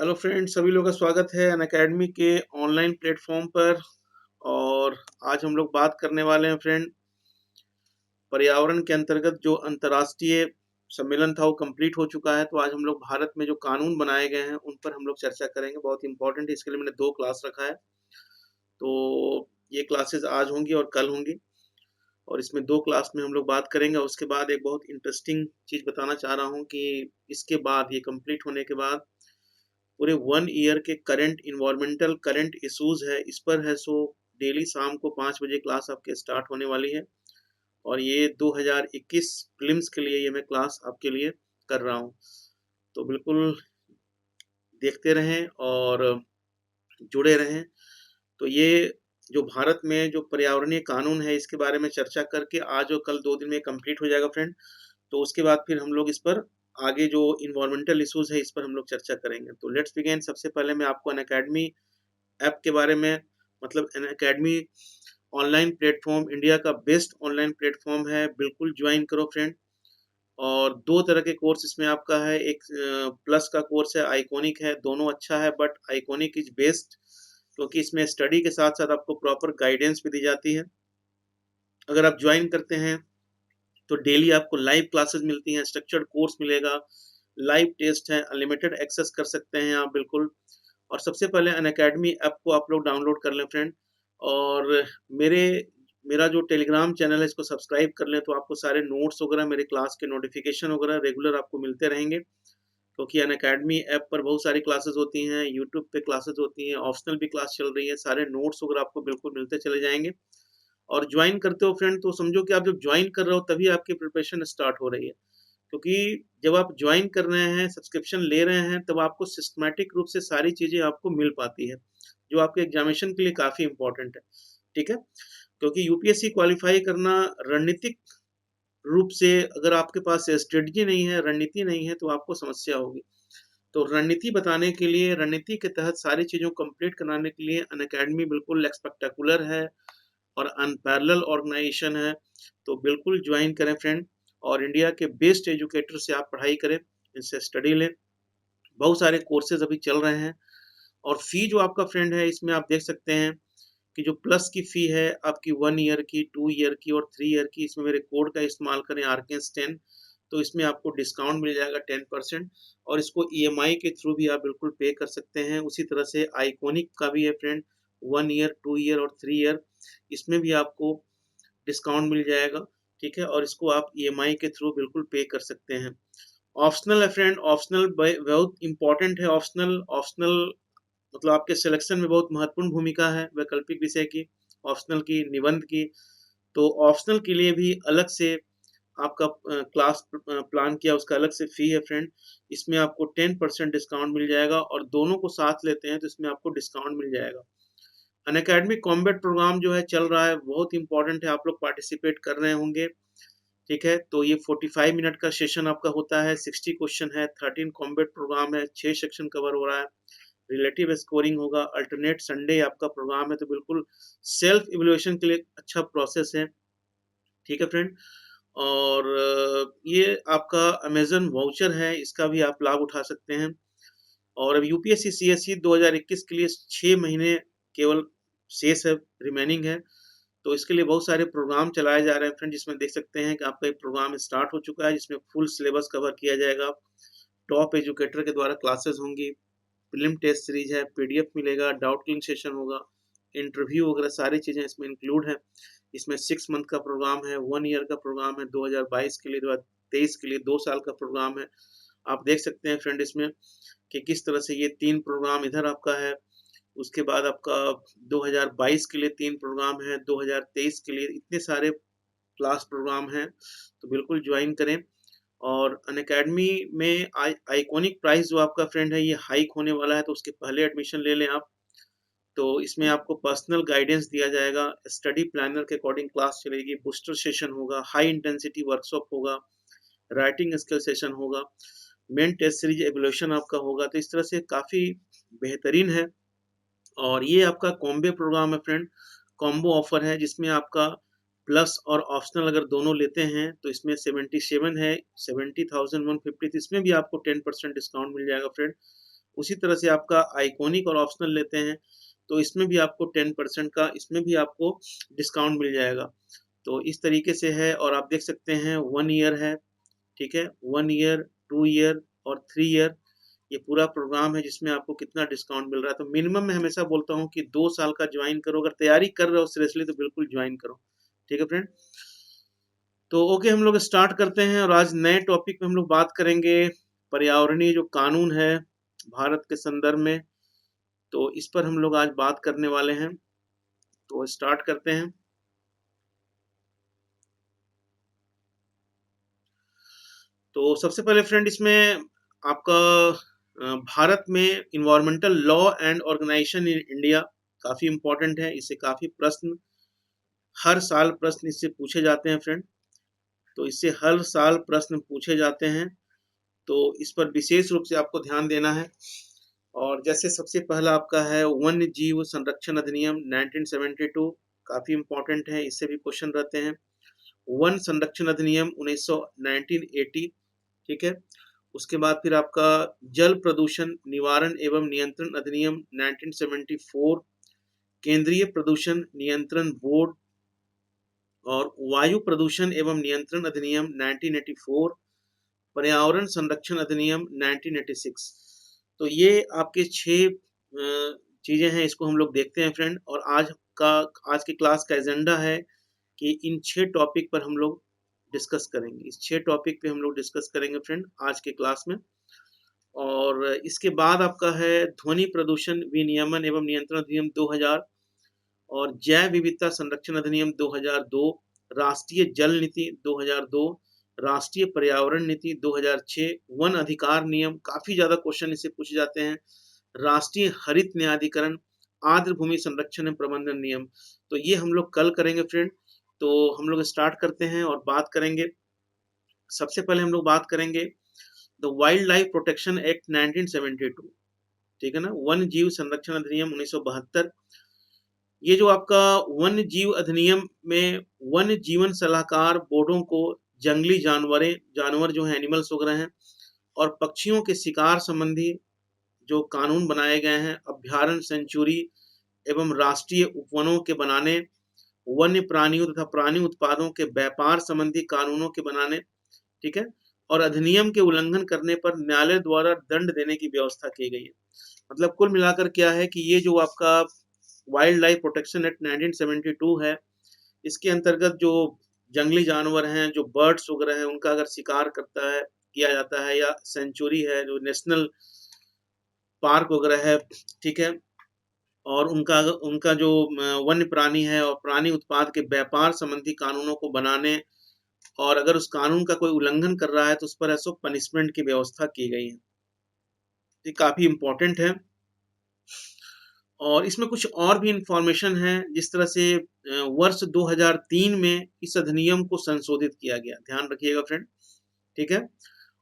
Hello friend, सभी लोगों का स्वागत है अनअकैडमी के ऑनलाइन प्लेटफॉर्म पर। और आज हम लोग बात करने वाले हैं फ्रेंड, पर्यावरण के अंतर्गत जो अंतर्राष्ट्रीय सम्मेलन था वो कंप्लीट हो चुका है। तो आज हम लोग भारत में जो कानून बनाए गए हैं उन पर हम लोग चर्चा करेंगे। बहुत इंपॉर्टेंट है, इसके लिए मैंने 2 क्लास रखा है। तो ये क्लासेस आज होंगी और कल होंगी, और इसमें 2 क्लास में हम लोग बात करेंगे। उसके बाद एक बहुत इंटरेस्टिंग चीज़ बताना चाह रहा हूँ कि इसके बाद, ये कंप्लीट होने के बाद, पूरे 1 ईयर के करंट इन्वायरमेंटल करंट इश्यूज है इस पर है। सो डेली शाम को 5 बजे क्लास आपके स्टार्ट होने वाली है, और ये 2021 प्रीलिम्स के लिए ये मैं क्लास आपके लिए कर रहा हूँ। तो बिल्कुल देखते रहें और जुड़े रहें। तो ये जो भारत में जो पर्यावरणीय कानून है इसके बारे में चर्चा करके आज और कल 2 दिन में कंप्लीट हो जाएगा फ्रेंड। तो उसके बाद फिर हम लोग इस पर आगे जो इन्वायरमेंटल इश्यूज है इस पर हम लोग चर्चा करेंगे। तो लेट्स बिगिन। सबसे पहले मैं आपको अनअकैडमी ऐप के बारे में, मतलब अनअकैडमी ऑनलाइन प्लेटफॉर्म इंडिया का बेस्ट ऑनलाइन प्लेटफॉर्म है, बिल्कुल ज्वाइन करो फ्रेंड। और 2 तरह के कोर्स इसमें आपका है। एक प्लस का कोर्स है, आइकॉनिक है। दोनों अच्छा है बट आइकॉनिक इज बेस्ट, क्योंकि इसमें स्टडी के साथ साथ आपको प्रॉपर गाइडेंस भी दी जाती है। अगर आप ज्वाइन करते हैं तो डेली आपको लाइव क्लासेस मिलती हैं, स्ट्रक्चर्ड कोर्स मिलेगा, लाइव टेस्ट है, अनलिमिटेड एक्सेस कर सकते हैं आप बिल्कुल। और सबसे पहले अनअकैडमी ऐप को आप लोग डाउनलोड कर लें फ्रेंड। और मेरे मेरा जो टेलीग्राम चैनल है इसको सब्सक्राइब कर लें, तो आपको सारे नोट्स वगैरह, मेरे क्लास के नोटिफिकेशन वगैरह रेगुलर आपको मिलते रहेंगे। क्योंकि अनअकैडमी ऐप पर बहुत सारी क्लासेस होती हैं, यूट्यूब पे क्लासेस होती हैं, ऑप्शनल भी क्लास चल रही है, सारे नोट्स वगैरह आपको बिल्कुल मिलते चले जाएंगे। और ज्वाइन करते हो फ्रेंड तो समझो कि आप जब ज्वाइन कर रहे हो तभी आपकी प्रिपरेशन स्टार्ट हो रही है। क्योंकि जब आप ज्वाइन कर रहे हैं, सब्सक्रिप्शन ले रहे हैं, तब आपको सिस्टमैटिक रूप से सारी चीज़ें आपको मिल पाती है, जो आपके एग्जामिनेशन के लिए काफ़ी इंपॉर्टेंट है। ठीक है? क्योंकि यूपीएससी क्वालिफाई करना रणनीतिक रूप से, अगर आपके पास स्ट्रेटजी नहीं है, रणनीति नहीं है, तो आपको समस्या होगी। तो रणनीति बताने के लिए, रणनीति के तहत सारी चीज़ों को कंप्लीट कराने के लिए अनअकैडमी बिल्कुल स्पेक्टेकुलर है और अनपैरेलल ऑर्गेनाइजेशन है। तो बिल्कुल ज्वाइन करें फ्रेंड, और इंडिया के बेस्ट एजुकेटर से आप पढ़ाई करें, इनसे स्टडी लें। बहुत सारे कोर्सेज अभी चल रहे हैं। और फी जो आपका फ्रेंड है, इसमें आप देख सकते हैं कि जो प्लस की फी है आपकी 1 ईयर की, 2 ईयर की और 3 ईयर की, इसमें मेरे कोड का इस्तेमाल करें RKS10, तो इसमें आपको डिस्काउंट मिल जाएगा 10%। और इसको ईएमआई के थ्रू भी आप बिल्कुल पे कर सकते हैं। उसी तरह से आइकॉनिक का भी है फ्रेंड, 1 ईयर, 2 ईयर और 3 ईयर, इसमें भी आपको डिस्काउंट मिल जाएगा। ठीक है? और इसको आप ईएमआई के थ्रू बिल्कुल पे कर सकते हैं। ऑप्शनल है फ्रेंड, ऑप्शनल बहुत इंपॉर्टेंट है। ऑप्शनल ऑप्शनल मतलब आपके सिलेक्शन में बहुत महत्वपूर्ण भूमिका है वैकल्पिक विषय की, ऑप्शनल की, निबंध की। तो ऑप्शनल के लिए भी अलग से आपका क्लास प्लान किया, उसका अलग से फी है फ्रेंड। इसमें आपको 10% डिस्काउंट मिल जाएगा, और दोनों को साथ लेते हैं तो इसमें आपको डिस्काउंट मिल जाएगा। अनअकैडमी कॉम्बैट प्रोग्राम जो है चल रहा है, बहुत इंपॉर्टेंट है, आप लोग पार्टिसिपेट कर रहे होंगे। ठीक है? तो ये 45 मिनट का सेशन आपका होता है, 60 क्वेश्चन है, 13 कॉम्बैट प्रोग्राम है, 6 सेक्शन कवर हो रहा है, रिलेटिव स्कोरिंग होगा, अल्टरनेट संडे आपका प्रोग्राम है। तो बिल्कुल सेल्फ इवैल्यूएशन के लिए अच्छा प्रोसेस है। ठीक है फ्रेंड? और ये आपका अमेज़न वाउचर है, इसका भी आप लाभ उठा सकते हैं। और अब यूपीएससी सीएसई 2021 के लिए 6 महीने केवल शेष है, रिमेनिंग है। तो इसके लिए बहुत सारे प्रोग्राम चलाए जा रहे हैं फ्रेंड, जिसमें देख सकते हैं कि आपका एक प्रोग्राम स्टार्ट हो चुका है, जिसमें फुल सिलेबस कवर किया जाएगा। टॉप एजुकेटर के द्वारा क्लासेस होंगी, प्रीलिम टेस्ट सीरीज है, पीडीएफ मिलेगा, डाउट क्लिंग सेशन होगा, इंटरव्यू वगैरह सारी चीज़ें इसमें इंक्लूड है। इसमें 6 मंथ का प्रोग्राम है, 1 ईयर का प्रोग्राम है, 2022 के लिए, 2023 के लिए 2 साल का प्रोग्राम है। आप देख सकते हैं फ्रेंड इसमें कि किस तरह से ये 3 प्रोग्राम इधर आपका है। उसके बाद आपका 2022 के लिए 3 प्रोग्राम है, 2023 के लिए, इतने सारे क्लास प्रोग्राम हैं। तो बिल्कुल ज्वाइन करें। और अनअकैडमी में आइकॉनिक प्राइस जो आपका फ्रेंड है ये हाइक होने वाला है, तो उसके पहले एडमिशन ले लें आप। तो इसमें आपको पर्सनल गाइडेंस दिया जाएगा, स्टडी प्लानर के अकॉर्डिंग क्लास चलेगी, बूस्टर सेशन होगा, हाई इंटेंसिटी वर्कशॉप होगा, राइटिंग स्किल सेशन होगा, मेन टेस्ट सीरीज एवोल्यूशन आपका होगा। तो इस तरह से काफ़ी बेहतरीन है। और ये आपका कॉम्बो प्रोग्राम है फ्रेंड, कॉम्बो ऑफर है, जिसमें आपका प्लस और ऑप्शनल अगर दोनों लेते हैं तो इसमें 77 है, 70,150, तो इसमें भी आपको 10% डिस्काउंट मिल जाएगा फ्रेंड। उसी तरह से आपका आइकॉनिक और ऑप्शनल लेते हैं तो इसमें भी आपको 10% का इसमें भी आपको डिस्काउंट मिल जाएगा। तो इस तरीके से है और आप देख सकते हैं 1 ईयर है, ठीक है, 1 ईयर, 2 ईयर और 3 ईयर ये पूरा प्रोग्राम है जिसमें आपको कितना डिस्काउंट मिल रहा है। तो मिनिमम मैं हमेशा बोलता हूँ कि 2 साल का ज्वाइन करो, अगर तैयारी कर रहे हो सीरियसली तो बिल्कुल ज्वाइन करो, ठीक है फ्रेंड। तो ओके, हम लोग स्टार्ट करते हैं और आज नए टॉपिक पे हम लोग बात करेंगे पर्यावरणीय जो कानून है भारत के संदर्भ में, तो इस पर हम लोग आज बात करने वाले हैं। तो स्टार्ट करते हैं। तो सबसे पहले फ्रेंड इसमें आपका भारत में environmental law and organisation in India काफ़ी इम्पोर्टेंट है। इससे काफ़ी प्रश्न हर साल प्रश्न इससे पूछे जाते हैं फ्रेंड। तो इससे हर साल प्रश्न पूछे जाते हैं, तो इस पर विशेष रूप से आपको ध्यान देना है। और जैसे सबसे पहला आपका है वन्य जीव संरक्षण अधिनियम 1972, काफ़ी इम्पोर्टेंट है, इससे भी क्वेश्चन रहते हैं। वन संरक्षण अधिनियम 1980, ठीक है। उसके बाद फिर आपका जल प्रदूषण निवारण एवं नियंत्रण अधिनियम 1974, केंद्रीय प्रदूषण नियंत्रण बोर्ड और वायु प्रदूषण एवं नियंत्रण अधिनियम 1984, पर्यावरण संरक्षण अधिनियम 1986। तो ये आपके 6 चीज़ें हैं, इसको हम लोग देखते हैं फ्रेंड। और आज की क्लास का एजेंडा है कि इन 6 टॉपिक पर हम लोग डिस्कस करेंगे। इस 6 टॉपिक पे हम लोग डिस्कस करेंगे फ्रेंड आज के क्लास में। और इसके बाद आपका है ध्वनि प्रदूषण विनियमन एवं नियंत्रण अधिनियम 2000 और जैव विविधता संरक्षण अधिनियम 2002, राष्ट्रीय जल नीति 2002, राष्ट्रीय पर्यावरण नीति 2006, वन अधिकार नियम, काफी ज्यादा क्वेश्चन इससे पूछे जाते हैं, राष्ट्रीय हरित न्यायाधिकरण, आर्द्र भूमि संरक्षण एवं प्रबंधन नियम। तो ये हम लोग कल करेंगे फ्रेंड। तो हम लोग स्टार्ट करते हैं और बात करेंगे। सबसे पहले हम लोग बात करेंगे the wild life protection act 1972, ठीक है ना, वन जीव संरक्षण अधिनियम 1972। ये जो आपका वन्य जीव अधिनियम में वन्य जीवन सलाहकार बोर्डों को जंगली जानवर जो हैं एनिमल्स वगैरह हैं और पक्षियों के शिकार संबंधी जो कानून बनाए गए हैं, अभ्यारण्य सेंचुरी एवं राष्ट्रीय उपवनों के बनाने, वन्य प्राणियों तथा प्राणी उत्पादों के व्यापार संबंधी कानूनों के बनाने, ठीक है, और अधिनियम के उल्लंघन करने पर न्यायालय द्वारा दंड देने की व्यवस्था की गई है। मतलब कुल मिलाकर क्या है कि ये जो आपका वाइल्ड लाइफ प्रोटेक्शन एक्ट 1972 है, इसके अंतर्गत जो जंगली जानवर हैं, जो बर्ड्स वगैरह हैं, उनका अगर शिकार किया जाता है, या सेंचुरी है जो नेशनल पार्क वगैरह है, ठीक है, और उनका जो वन्य प्राणी है और प्राणी उत्पाद के व्यापार संबंधी कानूनों को बनाने, और अगर उस कानून का कोई उल्लंघन कर रहा है तो उस पर ऐसो पनिशमेंट की व्यवस्था की गई है। ये काफी इंपॉर्टेंट है। और इसमें कुछ और भी इंफॉर्मेशन है, जिस तरह से वर्ष 2003 में इस अधिनियम को संशोधित किया गया, ध्यान रखिएगा फ्रेंड, ठीक है।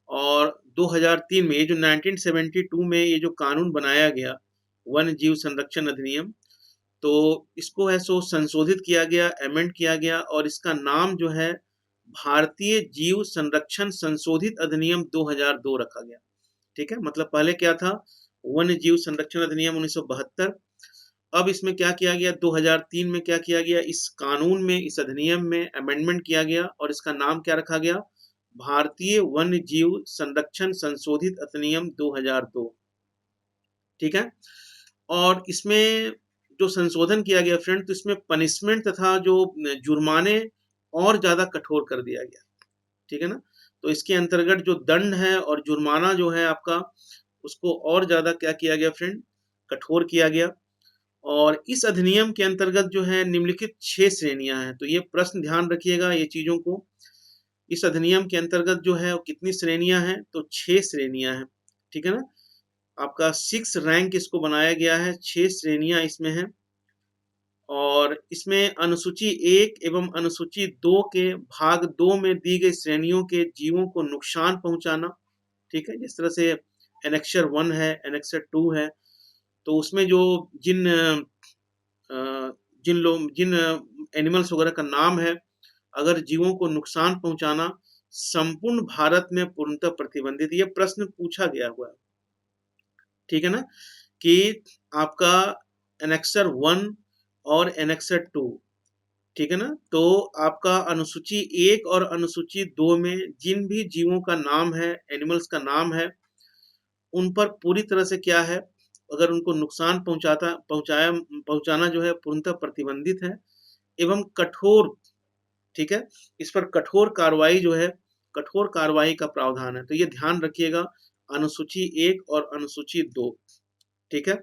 और 2003 में ये जो 1972 में ये जो कानून बनाया गया वन जीव संरक्षण अधिनियम, तो इसको है सो संशोधित किया गया, अमेंड किया गया, और इसका नाम जो है भारतीय जीव संरक्षण संशोधित अधिनियम 2002 रखा गया, ठीक है। मतलब पहले क्या था, वन्य जीव संरक्षण अधिनियम 1972। अब इसमें क्या किया गया, 2003 में क्या किया गया, इस कानून में, इस अधिनियम में अमेंडमेंट किया गया और इसका नाम क्या रखा गया, भारतीय वन्य जीव संरक्षण संशोधित अधिनियम 2002, ठीक है। और इसमें जो संशोधन किया गया फ्रेंड, तो इसमें पनिशमेंट तथा जो जुर्माने और ज्यादा कठोर कर दिया गया, ठीक है ना। तो इसके अंतर्गत जो दंड है और जुर्माना जो है आपका, उसको और ज्यादा क्या किया गया फ्रेंड, कठोर किया गया। और इस अधिनियम के अंतर्गत जो है निम्नलिखित 6 श्रेणियां हैं। तो ये प्रश्न ध्यान रखिएगा ये चीजों को। इस अधिनियम के अंतर्गत जो है वो कितनी श्रेणियां हैं, तो 6 श्रेणियां हैं, ठीक है ना। आपका 6 रैंक इसको बनाया गया है, 6 श्रेणियां इसमें हैं। और इसमें अनुसूची 1 एवं अनुसूची 2 के भाग 2 में दी गई श्रेणियों के जीवों को नुकसान पहुंचाना, ठीक है। जिस तरह से एनेक्सर 1 है, एनेक्सर 2 है, तो उसमें जो जिन जिन एनिमल्स वगैरह का नाम है, अगर जीवों को नुकसान पहुंचाना संपूर्ण भारत में पूर्णतः प्रतिबंधित, ये प्रश्न पूछा गया हुआ है, ठीक है ना, कि आपका एनेक्सर 1 और एनेक्सर 2, ठीक है ना, तो आपका अनुसूची 1 और अनुसूची 2 में जिन भी जीवों का नाम है, एनिमल्स का नाम है, उन पर पूरी तरह से क्या है, अगर उनको नुकसान पहुंचाना जो है पूर्णतः प्रतिबंधित है एवं कठोर, ठीक है, इस पर कठोर कार्रवाई जो है, कठोर कार्रवाई का प्रावधान है। तो ये ध्यान रखिएगा, अनुसूची 1 और अनुसूची 2, ठीक है।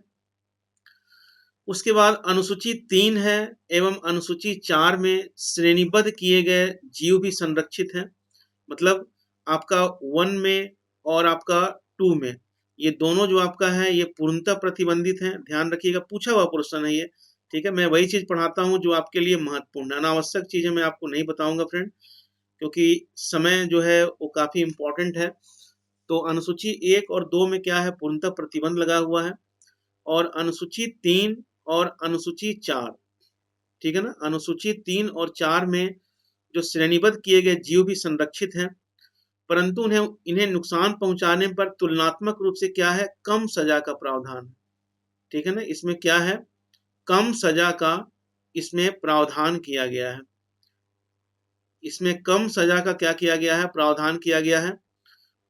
उसके बाद अनुसूची 3 है एवं अनुसूची 4 में श्रेणीबद्ध किए गए जीव भी संरक्षित हैं। मतलब आपका 1 में और आपका 2 में, ये दोनों जो आपका है ये पूर्णतः प्रतिबंधित हैं। ध्यान रखिएगा, पूछा हुआ प्रश्न है ये, ठीक है। मैं वही चीज पढ़ाता हूँ जो आपके लिए महत्वपूर्ण है, अनावश्यक चीजें मैं आपको नहीं बताऊंगा फ्रेंड, क्योंकि समय जो है वो काफी इंपॉर्टेंट है। तो अनुसूची 1 और 2 में क्या है, पूर्णतः प्रतिबंध लगा हुआ है। और अनुसूची 3 और अनुसूची 4, ठीक है ना, अनुसूची 3 और 4 में जो श्रेणीबद्ध किए गए जीव भी संरक्षित हैं, परंतु इन्हें नुकसान पहुंचाने पर तुलनात्मक रूप से क्या है, कम सजा का प्रावधान, ठीक है ना, इसमें क्या है, कम सजा का इसमें प्रावधान किया गया है। इसमें कम सजा का क्या किया गया है, प्रावधान किया गया है।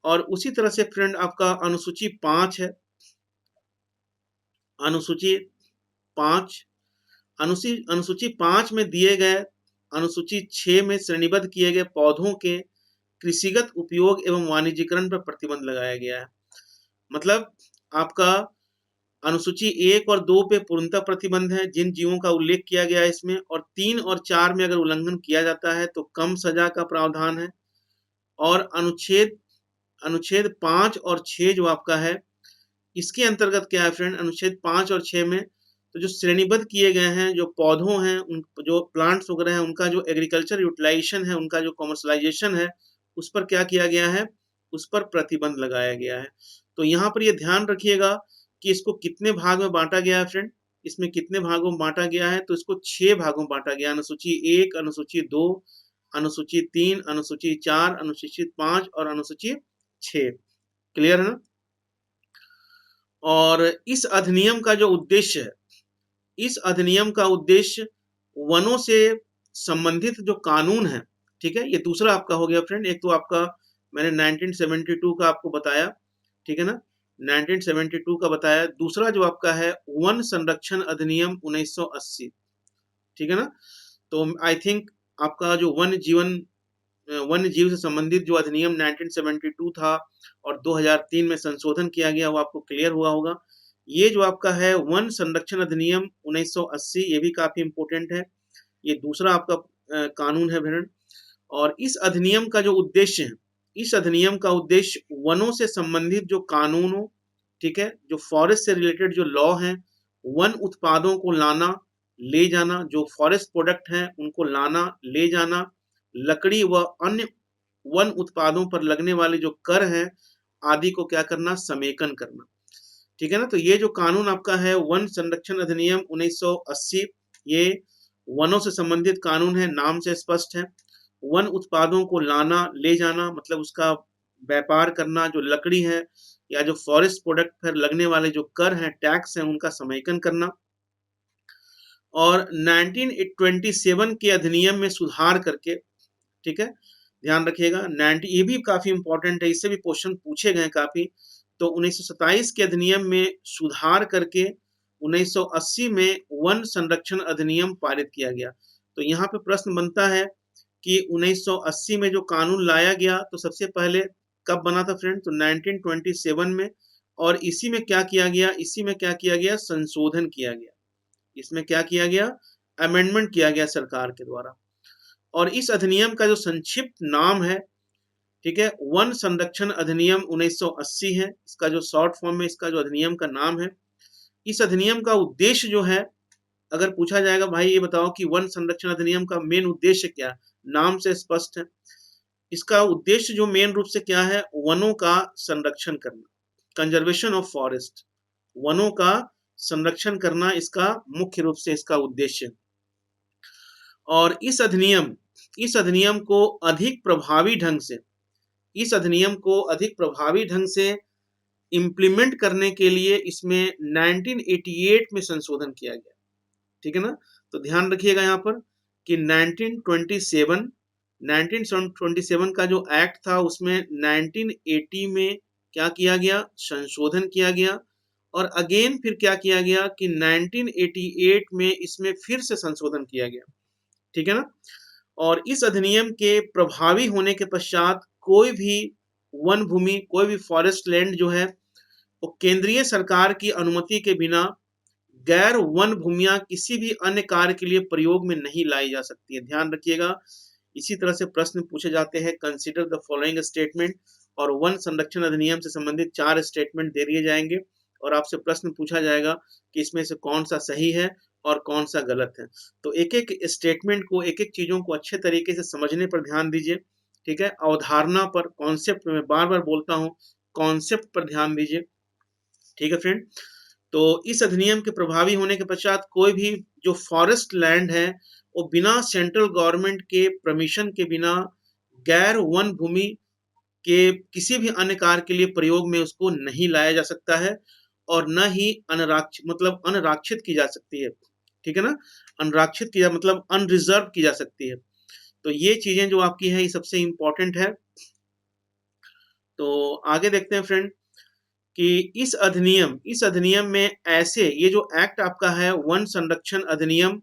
और उसी तरह से फ्रेंड आपका अनुसूची 5 है, अनुसूची 5, अनुसूची 5 में दिए गए, अनुसूची 6 में श्रेणीबद्ध किए गए पौधों के कृषिगत उपयोग एवं वाणिज्यीकरण पर प्रतिबंध लगाया गया है। मतलब आपका अनुसूची 1 और 2 पे पूर्णतः प्रतिबंध है, जिन जीवों का उल्लेख किया गया है इसमें, और 3 और 4 में अगर उल्लंघन किया जाता है तो कम सजा का प्रावधान है। और अनुच्छेद अनुच्छेद 5 और 6 जो आपका है, इसके अंतर्गत क्या है फ्रेंड, अनुच्छेद 5 और 6 में तो जो श्रेणीबद्ध किए गए हैं जो पौधों हैं, उन जो प्लांट्स वगैरह हैं, उनका जो एग्रीकल्चर यूटिलाइजेशन है, उनका जो कमर्शलाइजेशन है, उस पर क्या किया गया है, उस पर प्रतिबंध लगाया गया है। तो यहाँ पर ये ध्यान रखिएगा कि इसको कितने भाग में बांटा गया है फ्रेंड, इसमें कितने भागों में बांटा गया है, तो इसको 6 भागों में बांटा गया, अनुसूची 1, अनुसूची 2, अनुसूची 3, अनुसूची 4, अनुसूची 5 और अनुसूची 6। क्लियर है ना। और इस अधिनियम का जो उद्देश्य है, इस अधिनियम का उद्देश्य वनों से संबंधित जो कानून है, ठीक है, ये दूसरा आपका हो गया फ्रेंड। एक तो आपका मैंने 1972 का आपको बताया, ठीक है ना, 1972 का बताया। दूसरा जो आपका है वन संरक्षण अधिनियम 1980, ठीक है ना। तो आई थिंक आपका जो वन्य जीव से संबंधित जो अधिनियम 1972 था और 2003 में संशोधन किया गया, वो आपको क्लियर हुआ होगा। ये जो आपका है वन संरक्षण अधिनियम 1980, ये भी काफी इंपॉर्टेंट है। ये दूसरा आपका कानून है भिरण। और इस अधिनियम का जो उद्देश्य है, इस अधिनियम का उद्देश्य वनों से संबंधित जो कानून हो, ठीक है, जो फॉरेस्ट से रिलेटेड जो लॉ हैं, वन उत्पादों को लाना ले जाना, जो फॉरेस्ट प्रोडक्ट हैं उनको लाना ले जाना, लकड़ी व अन्य वन उत्पादों पर लगने वाले जो कर हैं आदि को क्या करना, समेकन करना, ठीक है ना। तो ये जो कानून आपका है वन संरक्षण अधिनियम 1980, ये वनों से संबंधित कानून है, नाम से स्पष्ट है। वन उत्पादों को लाना ले जाना मतलब उसका व्यापार करना, जो लकड़ी है या जो फॉरेस्ट प्रोडक्ट पर लगने वाले जो कर हैं, टैक्स हैं, उनका समेकन करना। और 1927 के अधिनियम में सुधार करके, ठीक है, ध्यान रखिएगा, 90, ये भी काफी इंपॉर्टेंट है, इससे भी क्वेश्चन पूछे गए काफी। तो 1927 के अधिनियम में सुधार करके 1980 में वन संरक्षण अधिनियम पारित किया गया। तो यहाँ पे प्रश्न बनता है कि 1980 में जो कानून लाया गया तो सबसे पहले कब बना था फ्रेंड, तो 1927 में। और इसी में क्या किया गया, इसी में क्या किया गया, संशोधन किया गया। इसमें क्या किया गया, अमेंडमेंट किया गया सरकार के द्वारा। और इस अधिनियम का जो संक्षिप्त नाम है, ठीक है, वन संरक्षण अधिनियम 1980 है। इसका जो शॉर्ट फॉर्म में इसका जो अधिनियम का नाम है। इस अधिनियम का उद्देश्य जो है, अगर पूछा जाएगा भाई ये बताओ कि वन संरक्षण अधिनियम का मेन उद्देश्य क्या, नाम से स्पष्ट है। इसका उद्देश्य जो मेन रूप से क्या है, वनों का संरक्षण करना, कंजर्वेशन ऑफ फॉरेस्ट, वनों का संरक्षण करना इसका मुख्य रूप से इसका उद्देश्य। और इस अधिनियम को अधिक प्रभावी ढंग से, इस अधिनियम को अधिक प्रभावी ढंग से इम्प्लीमेंट करने के लिए इसमें 1988 में संशोधन किया गया, ठीक है ना। तो ध्यान रखिएगा यहाँ पर कि 1927 का जो एक्ट था उसमें 1980 में क्या किया गया, संशोधन किया गया, और अगेन फिर क्या किया गया कि 1988 में इसमें फिर से संशोधन किया गया, ठीक है ना। और इस अधिनियम के प्रभावी होने के पश्चात कोई भी वन भूमि, कोई भी फॉरेस्ट लैंड जो है वो केंद्रीय सरकार की अनुमति के बिना गैर वन भूमियां किसी भी अन्य कार्य के लिए प्रयोग में नहीं लाई जा सकती है। ध्यान रखिएगा, इसी तरह से प्रश्न पूछे जाते हैं, कंसीडर द फॉलोइंग स्टेटमेंट, और वन संरक्षण अधिनियम से संबंधित 4 स्टेटमेंट दे दिए जाएंगे और आपसे प्रश्न पूछा जाएगा कि इसमें से कौन सा सही है और कौन सा गलत है। तो एक एक स्टेटमेंट को, एक एक चीजों को अच्छे तरीके से समझने पर ध्यान दीजिए, ठीक है। अवधारणा पर, कॉन्सेप्ट में बार बार बोलता हूँ, कॉन्सेप्ट पर ध्यान दीजिए, ठीक है फ्रेंड। तो इस अधिनियम के प्रभावी होने के पश्चात कोई भी जो फॉरेस्ट लैंड है वो बिना सेंट्रल गवर्नमेंट के परमिशन के बिना गैर वन भूमि के किसी भी अन्य कार्य के लिए प्रयोग में उसको नहीं लाया जा सकता है, और न ही अनराक्षित की जा सकती है, ठीक है ना। अनराक्षित की जा मतलब अनरिजर्व की जा सकती है। तो ये चीजें जो आपकी है ये सबसे इंपॉर्टेंट है। तो आगे देखते हैं फ्रेंड कि इस अधिनियम में ऐसे, ये जो एक्ट आपका है वन संरक्षण अधिनियम,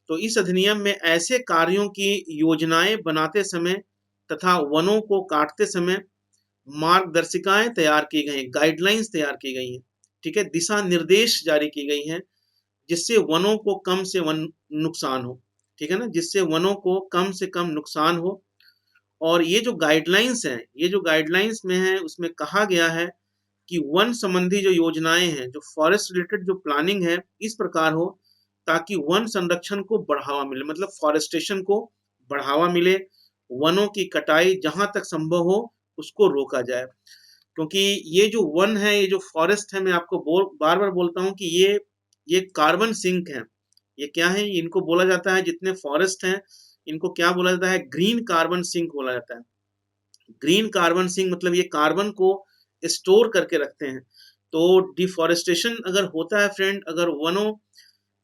तो इस अधिनियम में ऐसे कार्यों की योजनाएं बनाते समय तथा वनों को काटते समय मार्गदर्शिकाएं तैयार की गई हैं, गाइडलाइंस तैयार की गई हैं, ठीक है, दिशा निर्देश जारी की गई हैं, जिससे वनों को कम से वन नुकसान हो, ठीक है ना, जिससे वनों को कम से कम नुकसान हो। और ये जो गाइडलाइंस हैं, ये जो गाइडलाइंस में है उसमें कहा गया है कि वन संबंधी जो योजनाएं हैं, जो फॉरेस्ट रिलेटेड जो प्लानिंग है, इस प्रकार हो ताकि वन संरक्षण को बढ़ावा मिले, मतलब फॉरेस्टेशन को बढ़ावा मिले, वनों की कटाई जहां तक संभव हो उसको रोका जाए। क्योंकि ये जो वन है, ये जो फॉरेस्ट है, मैं आपको बार बार बोलता हूँ कि ये कार्बन सिंक है। ये क्या है, इनको बोला जाता है, जितने फॉरेस्ट हैं इनको क्या बोला जाता है, ग्रीन कार्बन सिंक बोला जाता है। ग्रीन कार्बन सिंक मतलब ये कार्बन को स्टोर करके रखते हैं। तो डिफॉरेस्टेशन अगर होता है फ्रेंड, अगर वनों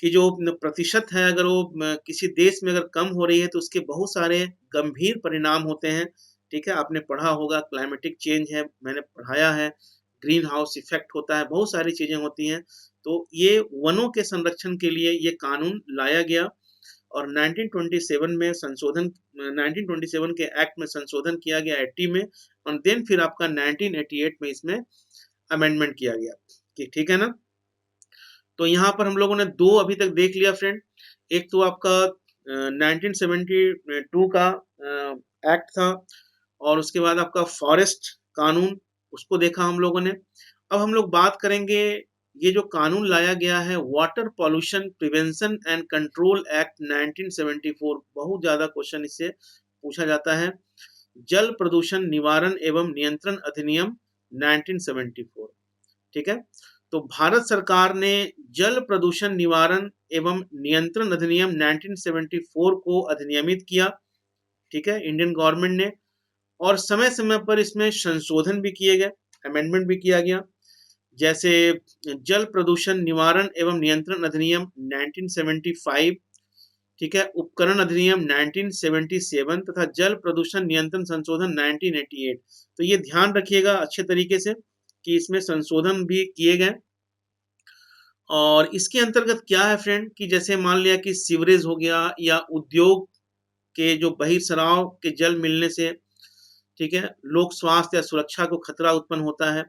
की जो प्रतिशत है अगर वो किसी देश में अगर कम हो रही है तो उसके बहुत सारे गंभीर परिणाम होते हैं, ठीक है। आपने पढ़ा होगा, क्लाइमेटिक चेंज है, मैंने पढ़ाया है, ग्रीन हाउस इफेक्ट होता है, बहुत सारी चीजें होती हैं। तो ये वनों के संरक्षण के लिए ये कानून लाया गया, और 1927 में संशोधन, 1927 के एक्ट में संशोधन किया गया 80 में, और देन फिर आपका 1988 में इसमें अमेंडमेंट किया गया, कि ठीक है ना। तो यहाँ पर हम लोगों ने दो अभी तक देख लिया फ्रेंड। एक तो आपका 1972 का एक्ट था, और उसके बाद आपका फॉरेस्ट कानून, उसको देखा हम लोगों ने। अब हम लोग बात करेंगे, ये जो कानून लाया गया है water pollution prevention and control act 1974, बहुत ज्यादा क्वेश्चन इससे पूछा जाता है। जल प्रदूषण निवारण एवं नियंत्रण अधिनियम 1974, ठीक है। तो भारत सरकार ने जल प्रदूषण निवारण एवं नियंत्रण अधिनियम 1974 को अधिनियमित किया, ठीक है, इंडियन गवर्नमेंट ने। और समय समय पर इसमें संशोधन भी किए गए, अमेंडमेंट भी किया गया, जैसे जल प्रदूषण निवारण एवं नियंत्रण अधिनियम 1975, ठीक है, उपकरण अधिनियम 1977 तथा जल प्रदूषण नियंत्रण संशोधन 1988। तो ये ध्यान रखिएगा अच्छे तरीके से कि इसमें संशोधन भी किए गए। और इसके अंतर्गत क्या है फ्रेंड कि जैसे मान लिया कि सीवरेज हो गया या उद्योग के जो बहिर्सराव के जल मिलने से, ठीक है, लोक स्वास्थ्य या सुरक्षा को खतरा उत्पन्न होता है,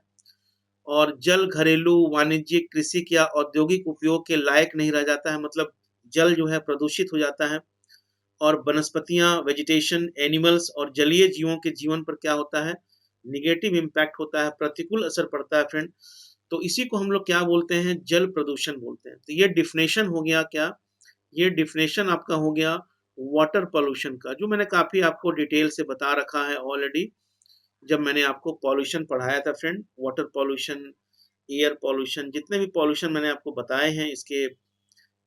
और जल घरेलू वाणिज्यिक कृषि या औद्योगिक उपयोग के लायक नहीं रह जाता है, मतलब जल जो है प्रदूषित हो जाता है, और वनस्पतियां, वेजिटेशन, एनिमल्स और जलीय जीवों के जीवन पर क्या होता है, निगेटिव इम्पैक्ट होता है, प्रतिकूल असर पड़ता है फ्रेंड। तो इसी को हम लोग क्या बोलते हैं, जल प्रदूषण बोलते हैं। तो ये डिफिनेशन हो गया क्या, ये डिफिनेशन आपका हो गया वाटर पॉल्यूशन का, जो मैंने काफी आपको डिटेल से बता रखा है ऑलरेडी, जब मैंने आपको पॉल्यूशन पढ़ाया था friend. Water pollution, air pollution, जितने भी पॉल्यूशन मैंने आपको बताए हैं, इसके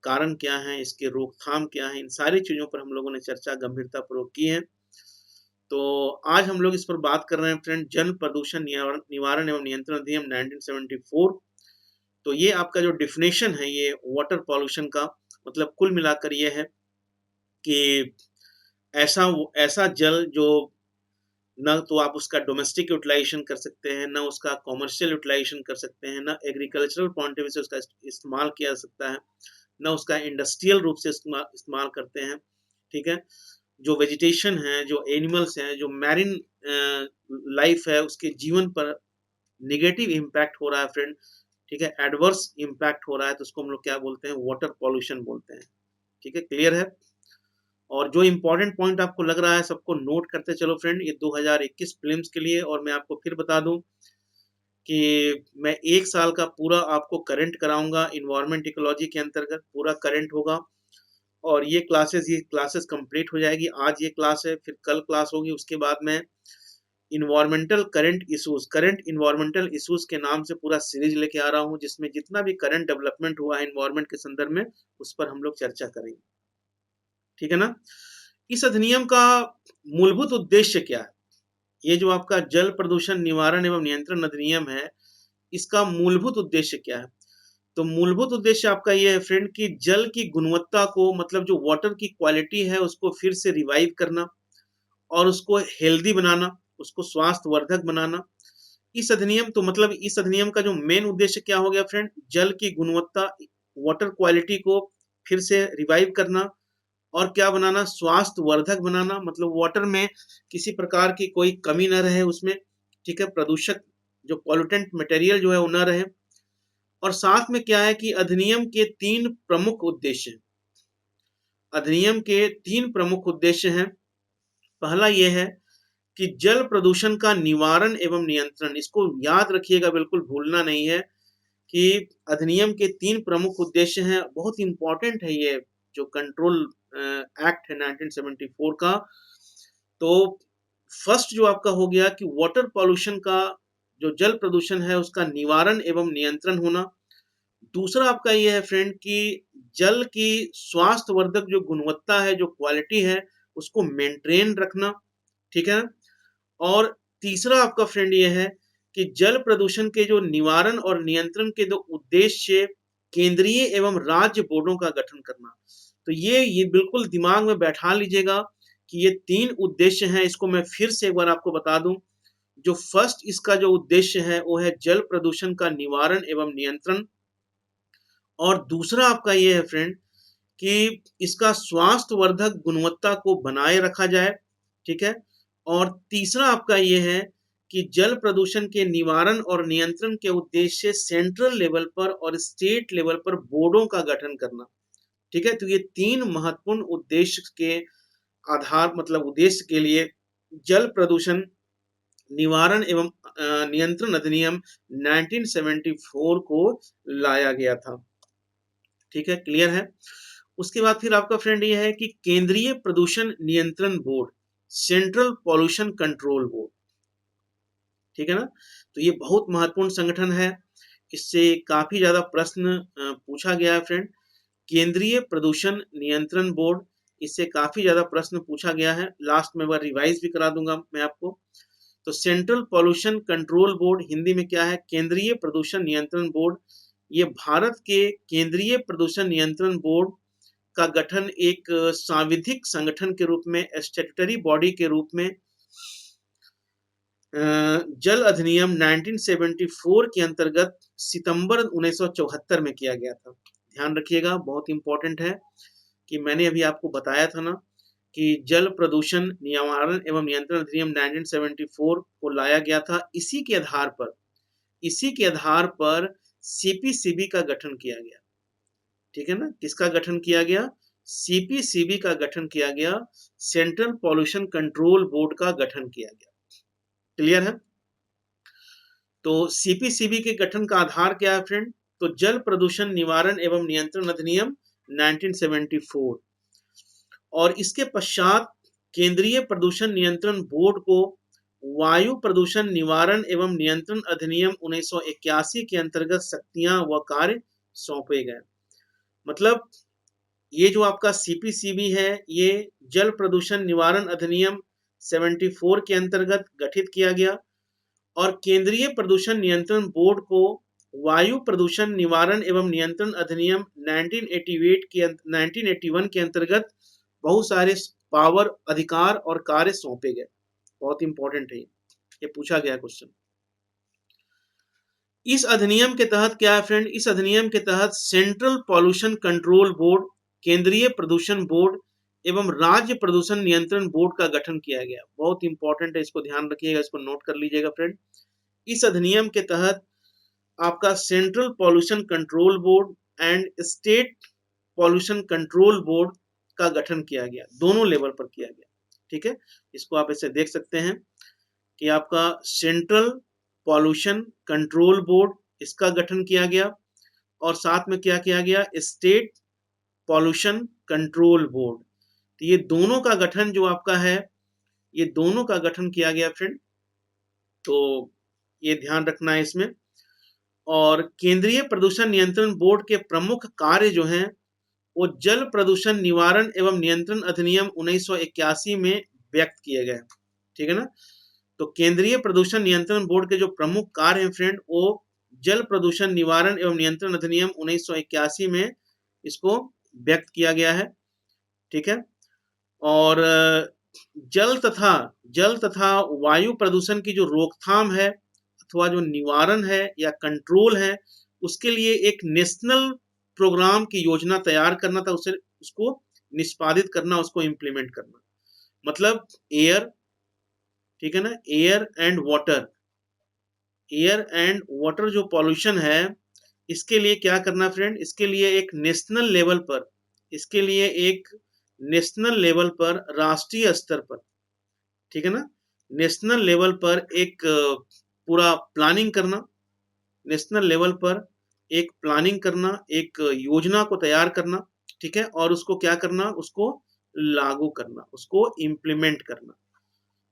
कारण क्या है, इसके रोकथाम क्या है, इन सारी चीजों पर हम लोगों ने चर्चा गंभीरता पूर्वक की है। तो आज हम लोग इस पर बात कर रहे हैं फ्रेंड, जल प्रदूषण निवारण एवं नियंत्रण अधिनियम 1974। तो ये आपका जो डिफिनेशन है ये वाटर पॉल्यूशन का, मतलब कुल मिलाकर ये है कि ऐसा ऐसा जल जो ना तो आप उसका डोमेस्टिक यूटिलाइजेशन कर सकते हैं, ना उसका कॉमर्शियल यूटिलाइजेशन कर सकते हैं, ना एग्रीकल्चरल पॉइंट ऑफ व्यू से उसका इस्तेमाल किया जा सकता है, ना उसका इंडस्ट्रियल रूप से इस्तेमाल करते हैं। ठीक है, जो वेजिटेशन है, जो एनिमल्स हैं, जो मैरिन लाइफ है, उसके जीवन पर निगेटिव इम्पैक्ट हो रहा है फ्रेंड। ठीक है, एडवर्स इम्पैक्ट हो रहा है, तो उसको हम लोग क्या बोलते हैं, वाटर पॉल्यूशन बोलते हैं। ठीक है, क्लियर है। और जो इम्पोर्टेंट पॉइंट आपको लग रहा है सबको नोट करते चलो फ्रेंड, ये 2021 प्रीलिम्स के लिए। और मैं आपको फिर बता दूं कि मैं 1 साल का पूरा आपको करंट कराऊंगा, इन्वायरमेंट इकोलॉजी के अंतर्गत पूरा करंट होगा। और ये क्लासेस कंप्लीट हो जाएगी। आज ये क्लास है, फिर कल क्लास होगी, उसके बाद मैं करंट इन्वायरमेंटल इश्यूज के नाम से पूरा सीरीज लेके आ रहा हूँ, जिसमें जितना भी करंट डेवलपमेंट हुआ है इन्वायरमेंट के संदर्भ में, उस पर हम लोग चर्चा करेंगे। ठीक है ना। इस अधिनियम का मूलभूत उद्देश्य क्या है? ये जो आपका जल प्रदूषण निवारण एवं नियंत्रण अधिनियम है, इसका मूलभूत उद्देश्य क्या है? तो मूलभूत उद्देश्य आपका ये है फ्रेंड कि जल की गुणवत्ता को, मतलब जो वाटर की क्वालिटी है उसको फिर से रिवाइव करना और उसको हेल्दी बनाना, उसको स्वास्थ्यवर्धक बनाना। इस अधिनियम का जो मेन उद्देश्य क्या हो गया फ्रेंड, जल की गुणवत्ता, वाटर क्वालिटी को फिर से रिवाइव करना और क्या बनाना, स्वास्थ्यवर्धक बनाना, मतलब वाटर में किसी प्रकार की कोई कमी न रहे उसमें। ठीक है, प्रदूषक जो पॉल्यूटेंट मटेरियल जो है वो न रहे। और साथ में क्या है कि अधिनियम के 3 प्रमुख उद्देश्य हैं। पहला यह है कि जल प्रदूषण का निवारण एवं नियंत्रण, इसको याद रखिएगा, बिल्कुल भूलना नहीं है कि अधिनियम के 3 प्रमुख उद्देश्य हैं। बहुत इंपॉर्टेंट है ये जो कंट्रोल एक्ट है 1974 का। तो फर्स्ट जो आपका हो गया कि वाटर पॉल्यूशन का, जो जल प्रदूषण है उसका निवारण एवं नियंत्रण होना। दूसरा आपका ये है फ्रेंड कि जल की स्वास्थ्यवर्धक जो गुणवत्ता है, जो क्वालिटी है, उसको मेंटेन रखना। ठीक है। और तीसरा आपका फ्रेंड ये है कि जल प्रदूषण के जो निवारण और नियंत्रण के दो उद्देश्य, केंद्रीय एवं राज्य बोर्डों का गठन करना। तो ये बिल्कुल दिमाग में बैठा लीजिएगा कि ये 3 उद्देश्य हैं। इसको मैं फिर से एक बार आपको बता दूं। जो फर्स्ट इसका जो उद्देश्य है वो है जल प्रदूषण का निवारण एवं नियंत्रण। और दूसरा आपका ये है फ्रेंड कि इसका स्वास्थ्यवर्धक गुणवत्ता को बनाए रखा जाए। ठीक है। और तीसरा आपका ये है कि जल प्रदूषण के निवारण और नियंत्रण के उद्देश्य सेंट्रल लेवल पर और स्टेट लेवल पर बोर्डों का गठन करना। ठीक है। तो ये 3 महत्वपूर्ण उद्देश्य के आधार, मतलब उद्देश्य के लिए जल प्रदूषण निवारण एवं नियंत्रण अधिनियम 1974 को लाया गया था। ठीक है, क्लियर है। उसके बाद फिर आपका फ्रेंड ये है कि केंद्रीय प्रदूषण नियंत्रण board, central pollution control board. ठीक है ना। तो ये बहुत महत्वपूर्ण संगठन है, इससे काफी ज्यादा प्रश्न पूछा गया है फ्रेंड। केंद्रीय प्रदूषण नियंत्रण बोर्ड, इससे काफी ज्यादा प्रश्न पूछा गया है। लास्ट में रिवाइज भी करा दूंगा मैं आपको। तो central pollution control board Hindi में क्या है, केंद्रीय प्रदूषण नियंत्रण बोर्ड। ये भारत के केंद्रीय प्रदूषण नियंत्रण बोर्ड का गठन एक सांविधिक संगठन के रूप में, स्टैट्यूटरी बॉडी के रूप में जल अधिनियम 1974 के अंतर्गत सितंबर 1974 में किया गया था। ध्यान रखिएगा, बहुत इंपॉर्टेंट है कि मैंने अभी आपको बताया था ना कि जल प्रदूषण निवारण एवं नियंत्रण अधिनियम 1974 को लाया गया था। इसी के आधार पर सीपीसीबी का गठन किया गया। ठीक है ना। किसका गठन किया गया, सीपीसीबी का गठन किया गया, सेंट्रल पॉल्यूशन कंट्रोल बोर्ड का गठन किया गया। क्लियर है। तो सीपीसीबी के गठन का आधार क्या है फ्रेंड, तो जल प्रदूषण निवारण एवं नियंत्रण अधिनियम 1974। और इसके पश्चात केंद्रीय प्रदूषण नियंत्रण बोर्ड को वायु प्रदूषण निवारण एवं नियंत्रण अधिनियम 1981 के अंतर्गत शक्तियां व कार्य सौंपे गए। मतलब ये जो आपका सीपीसीबी है, ये जल प्रदूषण निवारण अधिनियम 74 के अंतर्गत गठित किया गया और केंद्रीय प्रदूषण नियंत्रण बोर्ड को वायु प्रदूषण निवारण एवं नियंत्रण अधिनियम 1981 के अंतर्गत बहुत सारे पावर, अधिकार और कार्य सौंपे गए। बहुत इंपॉर्टेंट है ये पूछा गया क्वेश्चन। इस अधिनियम के तहत क्या है फ्रेंड, इस अधिनियम के तहत सेंट्रल पॉल्यूशन कंट्रोल बोर्ड, केंद्रीय प्रदूषण बोर्ड एवं राज्य प्रदूषण नियंत्रण बोर्ड का गठन किया गया। बहुत इंपॉर्टेंट है, इसको ध्यान रखिएगा, इसको नोट कर लीजिएगा फ्रेंड। इस अधिनियम के तहत आपका central pollution control board and state pollution control board का गठन किया गया, दोनों लेवल पर किया गया। ठीक है, इसको आप ऐसे देख सकते हैं कि आपका सेंट्रल पॉल्यूशन कंट्रोल बोर्ड, इसका गठन किया गया और साथ में क्या किया गया, स्टेट पॉल्यूशन कंट्रोल बोर्ड। तो ये दोनों का गठन जो आपका है, ये दोनों का गठन किया गया फ्रेंड, तो ये ध्यान रखना है इसमें। और केंद्रीय प्रदूषण नियंत्रण बोर्ड के प्रमुख कार्य जो हैं वो जल प्रदूषण निवारण एवं नियंत्रण अधिनियम 1981 में व्यक्त किए गए। ठीक है ना, तो केंद्रीय प्रदूषण नियंत्रण बोर्ड के जो प्रमुख कार्य हैं फ्रेंड, वो जल प्रदूषण निवारण एवं नियंत्रण अधिनियम 1981 में इसको व्यक्त किया गया है। ठीक है, और जल तथा वायु प्रदूषण की जो रोकथाम है अथवा जो निवारण है या कंट्रोल है, उसके लिए एक नेशनल प्रोग्राम की योजना तैयार करना था, उसे उसको निष्पादित करना, उसको इम्प्लीमेंट करना। मतलब एयर, ठीक है ना, एयर एंड वाटर जो पॉल्यूशन है, इसके लिए क्या करना फ्रेंड, इसके लिए एक नेशनल लेवल पर, इसके लिए एक नेशनल लेवल पर, राष्ट्रीय स्तर पर, ठीक है ना, नेशनल लेवल पर एक पूरा प्लानिंग करना, नेशनल लेवल पर एक प्लानिंग करना, एक योजना को तैयार करना। ठीक है, और उसको क्या करना, उसको लागू करना, उसको इम्प्लीमेंट करना।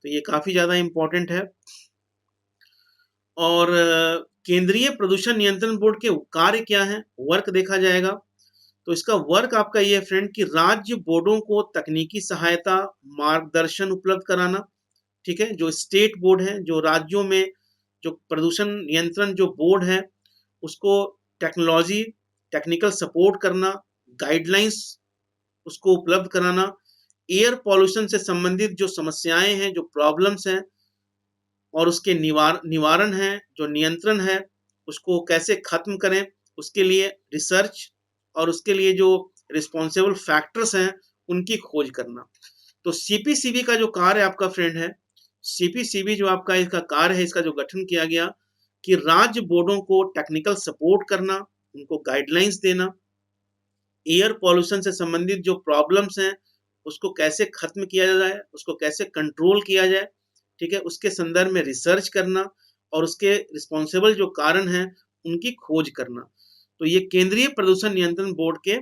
तो ये काफी ज्यादा इंपॉर्टेंट है। और केंद्रीय प्रदूषण नियंत्रण बोर्ड के कार्य क्या है, वर्क देखा जाएगा तो इसका वर्क आपका ये है फ्रेंड कि राज्य बोर्डों को तकनीकी सहायता, मार्गदर्शन उपलब्ध कराना। ठीक है, जो स्टेट बोर्ड है, जो राज्यों में जो प्रदूषण नियंत्रण जो बोर्ड है, उसको टेक्नोलॉजी, टेक्निकल सपोर्ट करना, गाइडलाइंस उसको उपलब्ध कराना, एयर पॉल्यूशन से संबंधित जो समस्याएं हैं, जो प्रॉब्लम्स हैं और उसके निवारण है, जो नियंत्रण है, उसको कैसे खत्म करें, उसके लिए रिसर्च और उसके लिए जो रिस्पॉन्सिबल फैक्टर्स हैं उनकी खोज करना। तो सीपीसीबी का जो कार्य आपका फ्रेंड है, सीपीसीबी जो आपका इसका कार्य है, इसका जो गठन किया गया कि राज्य बोर्डों को टेक्निकल सपोर्ट करना, उनको गाइडलाइंस देना, एयर पॉल्यूशन से संबंधित जो प्रॉब्लम्स हैं उसको कैसे खत्म किया जाए, उसको कैसे कंट्रोल किया जाए। ठीक है, उसके संदर्भ में रिसर्च करना और उसके रिस्पॉन्सिबल जो कारण हैं उनकी खोज करना। तो ये केंद्रीय प्रदूषण नियंत्रण बोर्ड के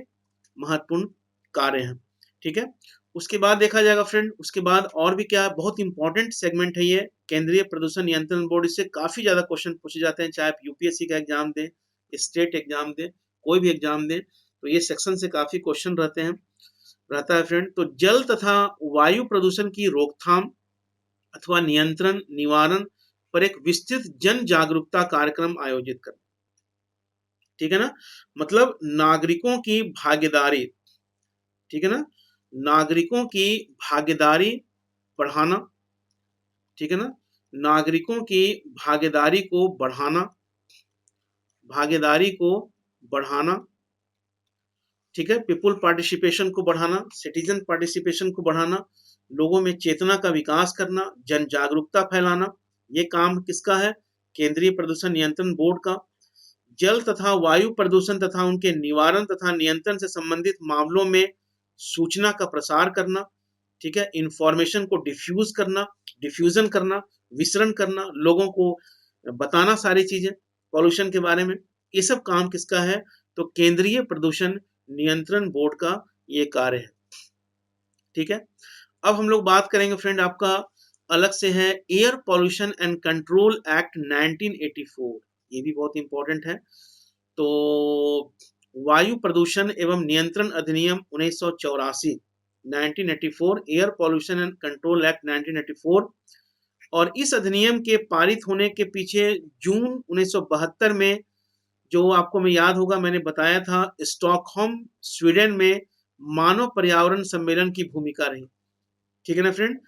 महत्वपूर्ण कार्य हैं। ठीक है, उसके बाद देखा जाएगा फ्रेंड, उसके बाद और भी क्या, बहुत इंपॉर्टेंट सेगमेंट है ये केंद्रीय प्रदूषण नियंत्रण बोर्ड। इससे काफी ज्यादा क्वेश्चन पूछे जाते हैं, चाहे आप यूपीएससी का एग्जाम दें, स्टेट एग्जाम दें, कोई भी एग्जाम दें, तो ये सेक्शन से काफी क्वेश्चन रहता है फ्रेंड। तो जल तथा वायु प्रदूषण की रोकथाम अथवा नियंत्रण, निवारण पर एक विस्तृत जन जागरूकता कार्यक्रम आयोजित करना। ठीक है ना, मतलब नागरिकों की भागीदारी, ठीक है ना, नागरिकों की भागीदारी बढ़ाना। ठीक है ना, नागरिकों की भागीदारी को बढ़ाना, भागीदारी को बढ़ाना। ठीक है, पीपुल पार्टिसिपेशन को बढ़ाना, सिटीजन पार्टिसिपेशन को बढ़ाना, लोगों में चेतना का विकास करना, जन जागरूकता फैलाना। ये काम किसका है, केंद्रीय प्रदूषण नियंत्रण बोर्ड का। जल तथा वायु प्रदूषण तथा उनके निवारण तथा नियंत्रण से संबंधित मामलों में सूचना का प्रसार करना। ठीक है, इंफॉर्मेशन को डिफ्यूजन करना, विसरण करना, लोगों को बताना सारी चीजें पॉल्यूशन के बारे में। ये सब काम किसका है, तो केंद्रीय प्रदूषण नियंत्रण बोर्ड का ये कार्य है। ठीक है, अब हम लोग बात करेंगे फ्रेंड, आपका अलग से है air pollution and control act 1984। ये भी बहुत इंपॉर्टेंट है। तो वायु प्रदूषण एवं नियंत्रण अधिनियम 1984, 1984, air pollution and control act 1984। और इस अधिनियम के पारित होने के पीछे जून 1972 में, जो आपको मैं याद होगा मैंने बताया था, स्टॉकहोम स्वीडन में मानव पर्यावरण सम्मेलन की भूमिका रही। ठीक है ना फ्रेंड।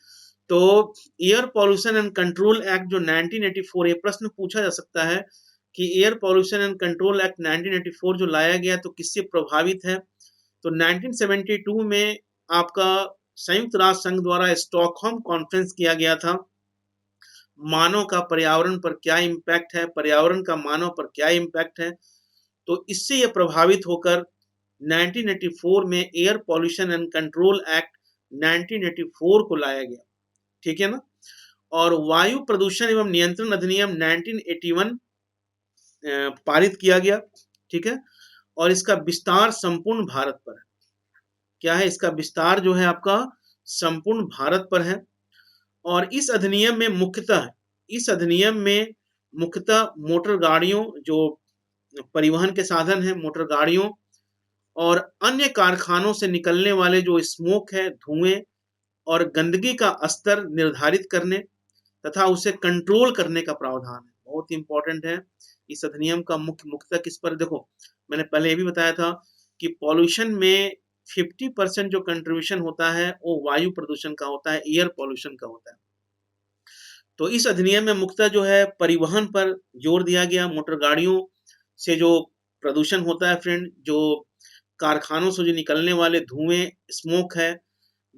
तो air pollution and control act जो 1984, ये प्रश्न पूछा जा सकता है कि air pollution and control act 1984 जो लाया गया तो किससे प्रभावित है। तो 1972 में आपका संयुक्त राष्ट्र संघ द्वारा स्टॉकहोम कॉन्फ्रेंस किया गया था। मानव का पर्यावरण पर क्या इम्पैक्ट है, पर्यावरण का मानव पर क्या इम्पैक्ट है, तो इससे यह प्रभावित होकर 1984 में air pollution and control act 1984 को लाया गया। ठीक है ना। और वायु प्रदूषण एवं नियंत्रण अधिनियम 1981 पारित किया गया। ठीक है। और इसका विस्तार संपूर्ण भारत पर है। क्या है इसका विस्तार, जो है आपका संपूर्ण भारत पर है। और इस अधिनियम में मुख्यतः मोटर गाड़ियों, जो परिवहन के साधन है, मोटर गाड़ियों और अन्य कारखानों से निकलने वाले जो स्मोक है, धुएं और गंदगी का स्तर निर्धारित करने तथा उसे कंट्रोल करने का प्रावधान है। बहुत इंपॉर्टेंट है। इस अधिनियम का मुख्यतः किस पर, देखो मैंने पहले ये भी बताया था कि पॉल्यूशन में 50% जो कंट्रीब्यूशन होता है वो वायु प्रदूषण का होता है, एयर पॉल्यूशन का होता है। तो इस अधिनियम में मुख्यतः जो है परिवहन पर जोर दिया गया। मोटर गाड़ियों से जो प्रदूषण होता है फ्रेंड, जो कारखानों से जो निकलने वाले धुएं, स्मोक है,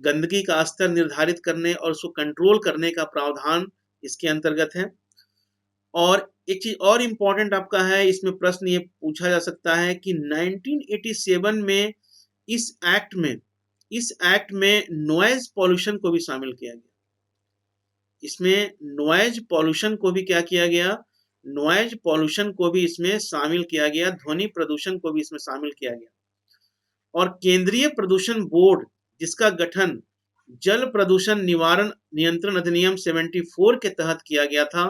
गंदगी का स्तर निर्धारित करने और उसको कंट्रोल करने का प्रावधान इसके अंतर्गत है। और एक चीज और इम्पोर्टेंट आपका है, इसमें प्रश्न ये पूछा जा सकता है कि 1987 में इस एक्ट में नॉइज पॉल्यूशन को भी शामिल किया गया। इसमें नॉइज पॉल्यूशन को भी क्या किया गया, नॉइज पॉल्यूशन को भी इसमें शामिल किया गया, ध्वनि प्रदूषण को भी इसमें शामिल किया गया। और केंद्रीय प्रदूषण बोर्ड, जिसका गठन जल प्रदूषण निवारण नियंत्रण अधिनियम 74 के तहत किया गया था,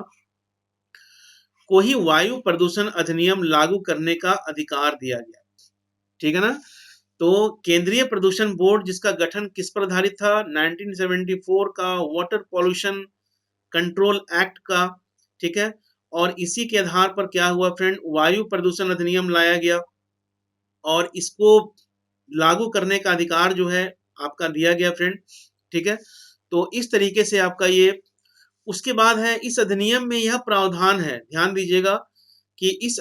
को ही वायु प्रदूषण अधिनियम लागू करने का अधिकार दिया गया। ठीक है ना। तो केंद्रीय प्रदूषण बोर्ड, जिसका गठन किस पर आधारित था, 1974 का वाटर पॉल्यूशन कंट्रोल एक्ट का। ठीक है। और इसी के आधार पर क्या हुआ फ्रेंड, वायु प्रदूषण अधिनियम लाया गया और इसको लागू करने का अधिकार जो है आपका दिया गया फ्रेंड। ठीक है। तो इस तरीके से आपका ये, उसके बाद है इस अधिनियम में यह प्रावधान है, ध्यान दीजिएगा कि इस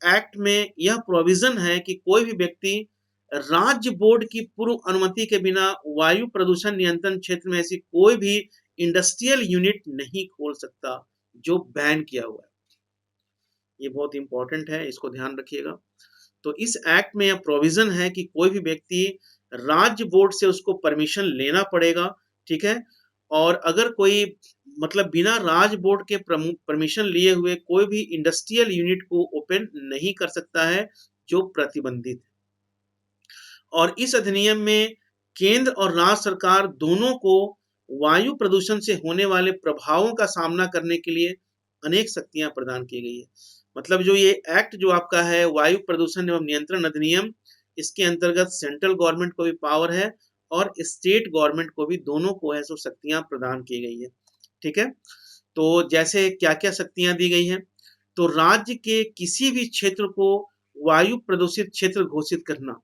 एक्ट में यह प्रोविजन है कि कोई भी व्यक्ति राज्य बोर्ड की पूर्व अनुमति के बिना वायु प्रदूषण नियंत्रण क्षेत्र में ऐसी कोई भी इंडस्ट्रियल यूनिट नहीं खोल सकता, जो बैन किया हुआ है। ये बहुत इंपॉर्टेंट है, इसको ध्यान रखिएगा। तो इस एक्ट में यह प्रोविजन है कि कोई भी व्यक्ति राज्य बोर्ड से उसको परमिशन लेना पड़ेगा। ठीक है। और अगर कोई मतलब बिना राज्य बोर्ड के परमिशन लिए हुए कोई भी इंडस्ट्रियल यूनिट को ओपन नहीं कर सकता है, जो प्रतिबंधित है। और इस अधिनियम में केंद्र और राज्य सरकार दोनों को वायु प्रदूषण से होने वाले प्रभावों का सामना करने के लिए अनेक शक्तियां प्रदान की गई है। मतलब जो ये एक्ट जो आपका है वायु प्रदूषण एवं नियंत्रण अधिनियम, इसके अंतर्गत सेंट्रल गवर्नमेंट को भी पावर है और स्टेट गवर्नमेंट को भी, दोनों को है सो शक्तियां प्रदान की गई है। ठीक है। तो जैसे क्या क्या शक्तियां दी गई हैं, तो राज्य के किसी भी क्षेत्र को वायु प्रदूषित क्षेत्र घोषित करना।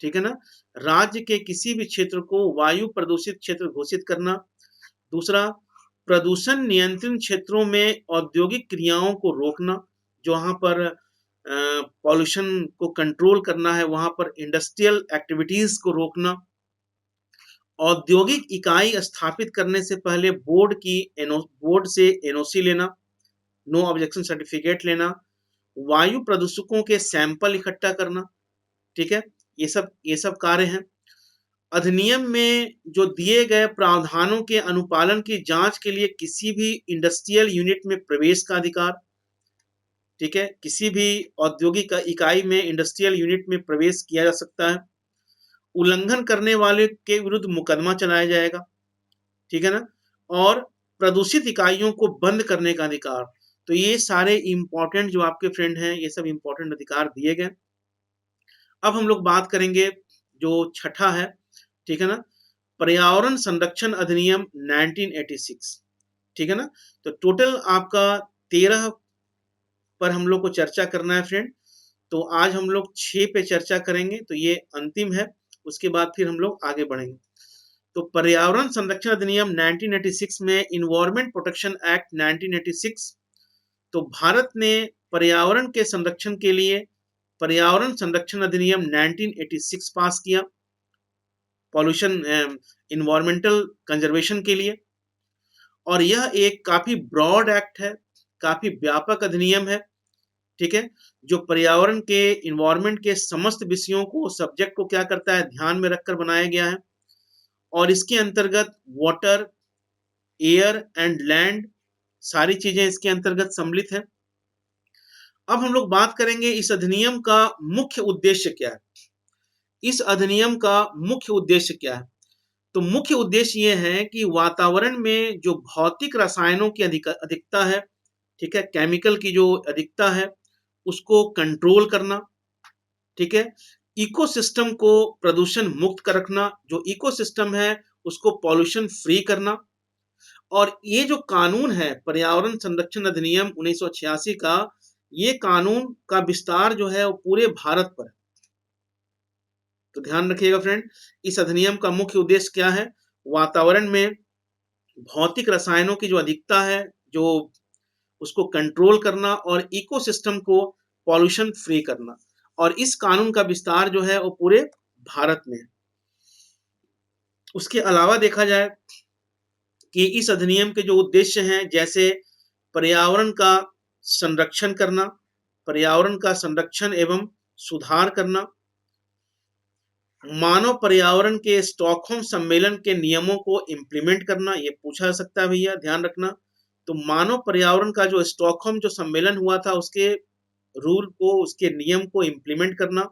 ठीक है ना। राज्य के किसी भी क्षेत्र को वायु प्रदूषित क्षेत्र घोषित करना। दूसरा, प्रदूषण नियंत्रण क्षेत्रों में औद्योगिक क्रियाओं को रोकना, जहां पर पॉल्यूशन को कंट्रोल करना है वहां पर इंडस्ट्रियल एक्टिविटीज को रोकना। औद्योगिक इकाई स्थापित करने से पहले बोर्ड से एनओसी लेना, नो ऑब्जेक्शन सर्टिफिकेट लेना। वायु प्रदूषकों के सैंपल इकट्ठा करना। ठीक है। ये सब कार्य हैं। अधिनियम में जो दिए गए प्रावधानों के अनुपालन की जांच के लिए किसी भी इंडस्ट्रियल यूनिट में प्रवेश का अधिकार। ठीक है। किसी भी औद्योगिक इकाई में, इंडस्ट्रियल यूनिट में प्रवेश किया जा सकता है। उल्लंघन करने वाले के विरुद्ध मुकदमा चलाया जाएगा। ठीक है ना। और प्रदूषित इकाइयों को बंद करने का अधिकार। तो ये सारे इंपॉर्टेंट जो आपके फ्रेंड हैं, ये सब इंपॉर्टेंट अधिकार दिए गए। अब हम लोग बात करेंगे जो छठा है, ठीक है ना, पर्यावरण संरक्षण अधिनियम 1986, ठीक है ना। तो टोटल आपका 13 पर हम लोग को चर्चा करना है फ्रेंड। तो आज हम लोग 6 पे चर्चा करेंगे, तो ये अंतिम है, उसके बाद फिर हम लोग आगे बढ़ेंगे। तो पर्यावरण संरक्षण अधिनियम 1986 में इन्वायरमेंट प्रोटेक्शन एक्ट 1986, तो भारत ने पर्यावरण के संरक्षण के लिए पर्यावरण संरक्षण अधिनियम 1986 पास किया, पॉल्यूशन इन्वायरमेंटल कंजर्वेशन के लिए। और यह एक काफी ब्रॉड एक्ट है, काफी व्यापक अधिनियम है, ठीक है, जो पर्यावरण के इन्वायरमेंट के समस्त विषयों को, सब्जेक्ट को क्या करता है, ध्यान में रखकर बनाया गया है। और इसके अंतर्गत वाटर, एयर एंड लैंड, सारी चीजें इसके अंतर्गत सम्मिलित है। अब हम लोग बात करेंगे इस अधिनियम का मुख्य उद्देश्य क्या है। इस अधिनियम का मुख्य उद्देश्य क्या है? तो मुख्य उद्देश्य यह है कि वातावरण में जो भौतिक रसायनों की अधिकता है, ठीक है, केमिकल की जो अधिकता है, उसको कंट्रोल करना, ठीक है, इकोसिस्टम को प्रदूषण मुक्त कर रखना, जो इकोसिस्टम है उसको पॉल्यूशन फ्री करना। और ये जो कानून है पर्यावरण संरक्षण अधिनियम 1986 का, ये कानून का विस्तार जो है वो पूरे भारत पर है। तो ध्यान रखिएगा फ्रेंड, इस अधिनियम का मुख्य उद्देश्य क्या है? वातावरण में भौतिक रसायनों की जो अधिकता है, जो उसको कंट्रोल करना और इकोसिस्टम को पॉल्यूशन फ्री करना। और इस कानून का विस्तार जो है वो पूरे भारत में है। उसके अलावा देखा जाए कि इस अधिनियम के जो उद्देश्य हैं, जैसे पर्यावरण का संरक्षण करना, पर्यावरण का संरक्षण एवं सुधार करना, मानव पर्यावरण के स्टॉकहोम सम्मेलन के नियमों को इम्प्लीमेंट करना, ये पूछा जा सकता है भैया, ध्यान रखना। तो मानव पर्यावरण का जो स्टॉकहोम जो सम्मेलन हुआ था, उसके रूल को, उसके नियम को इम्प्लीमेंट करना।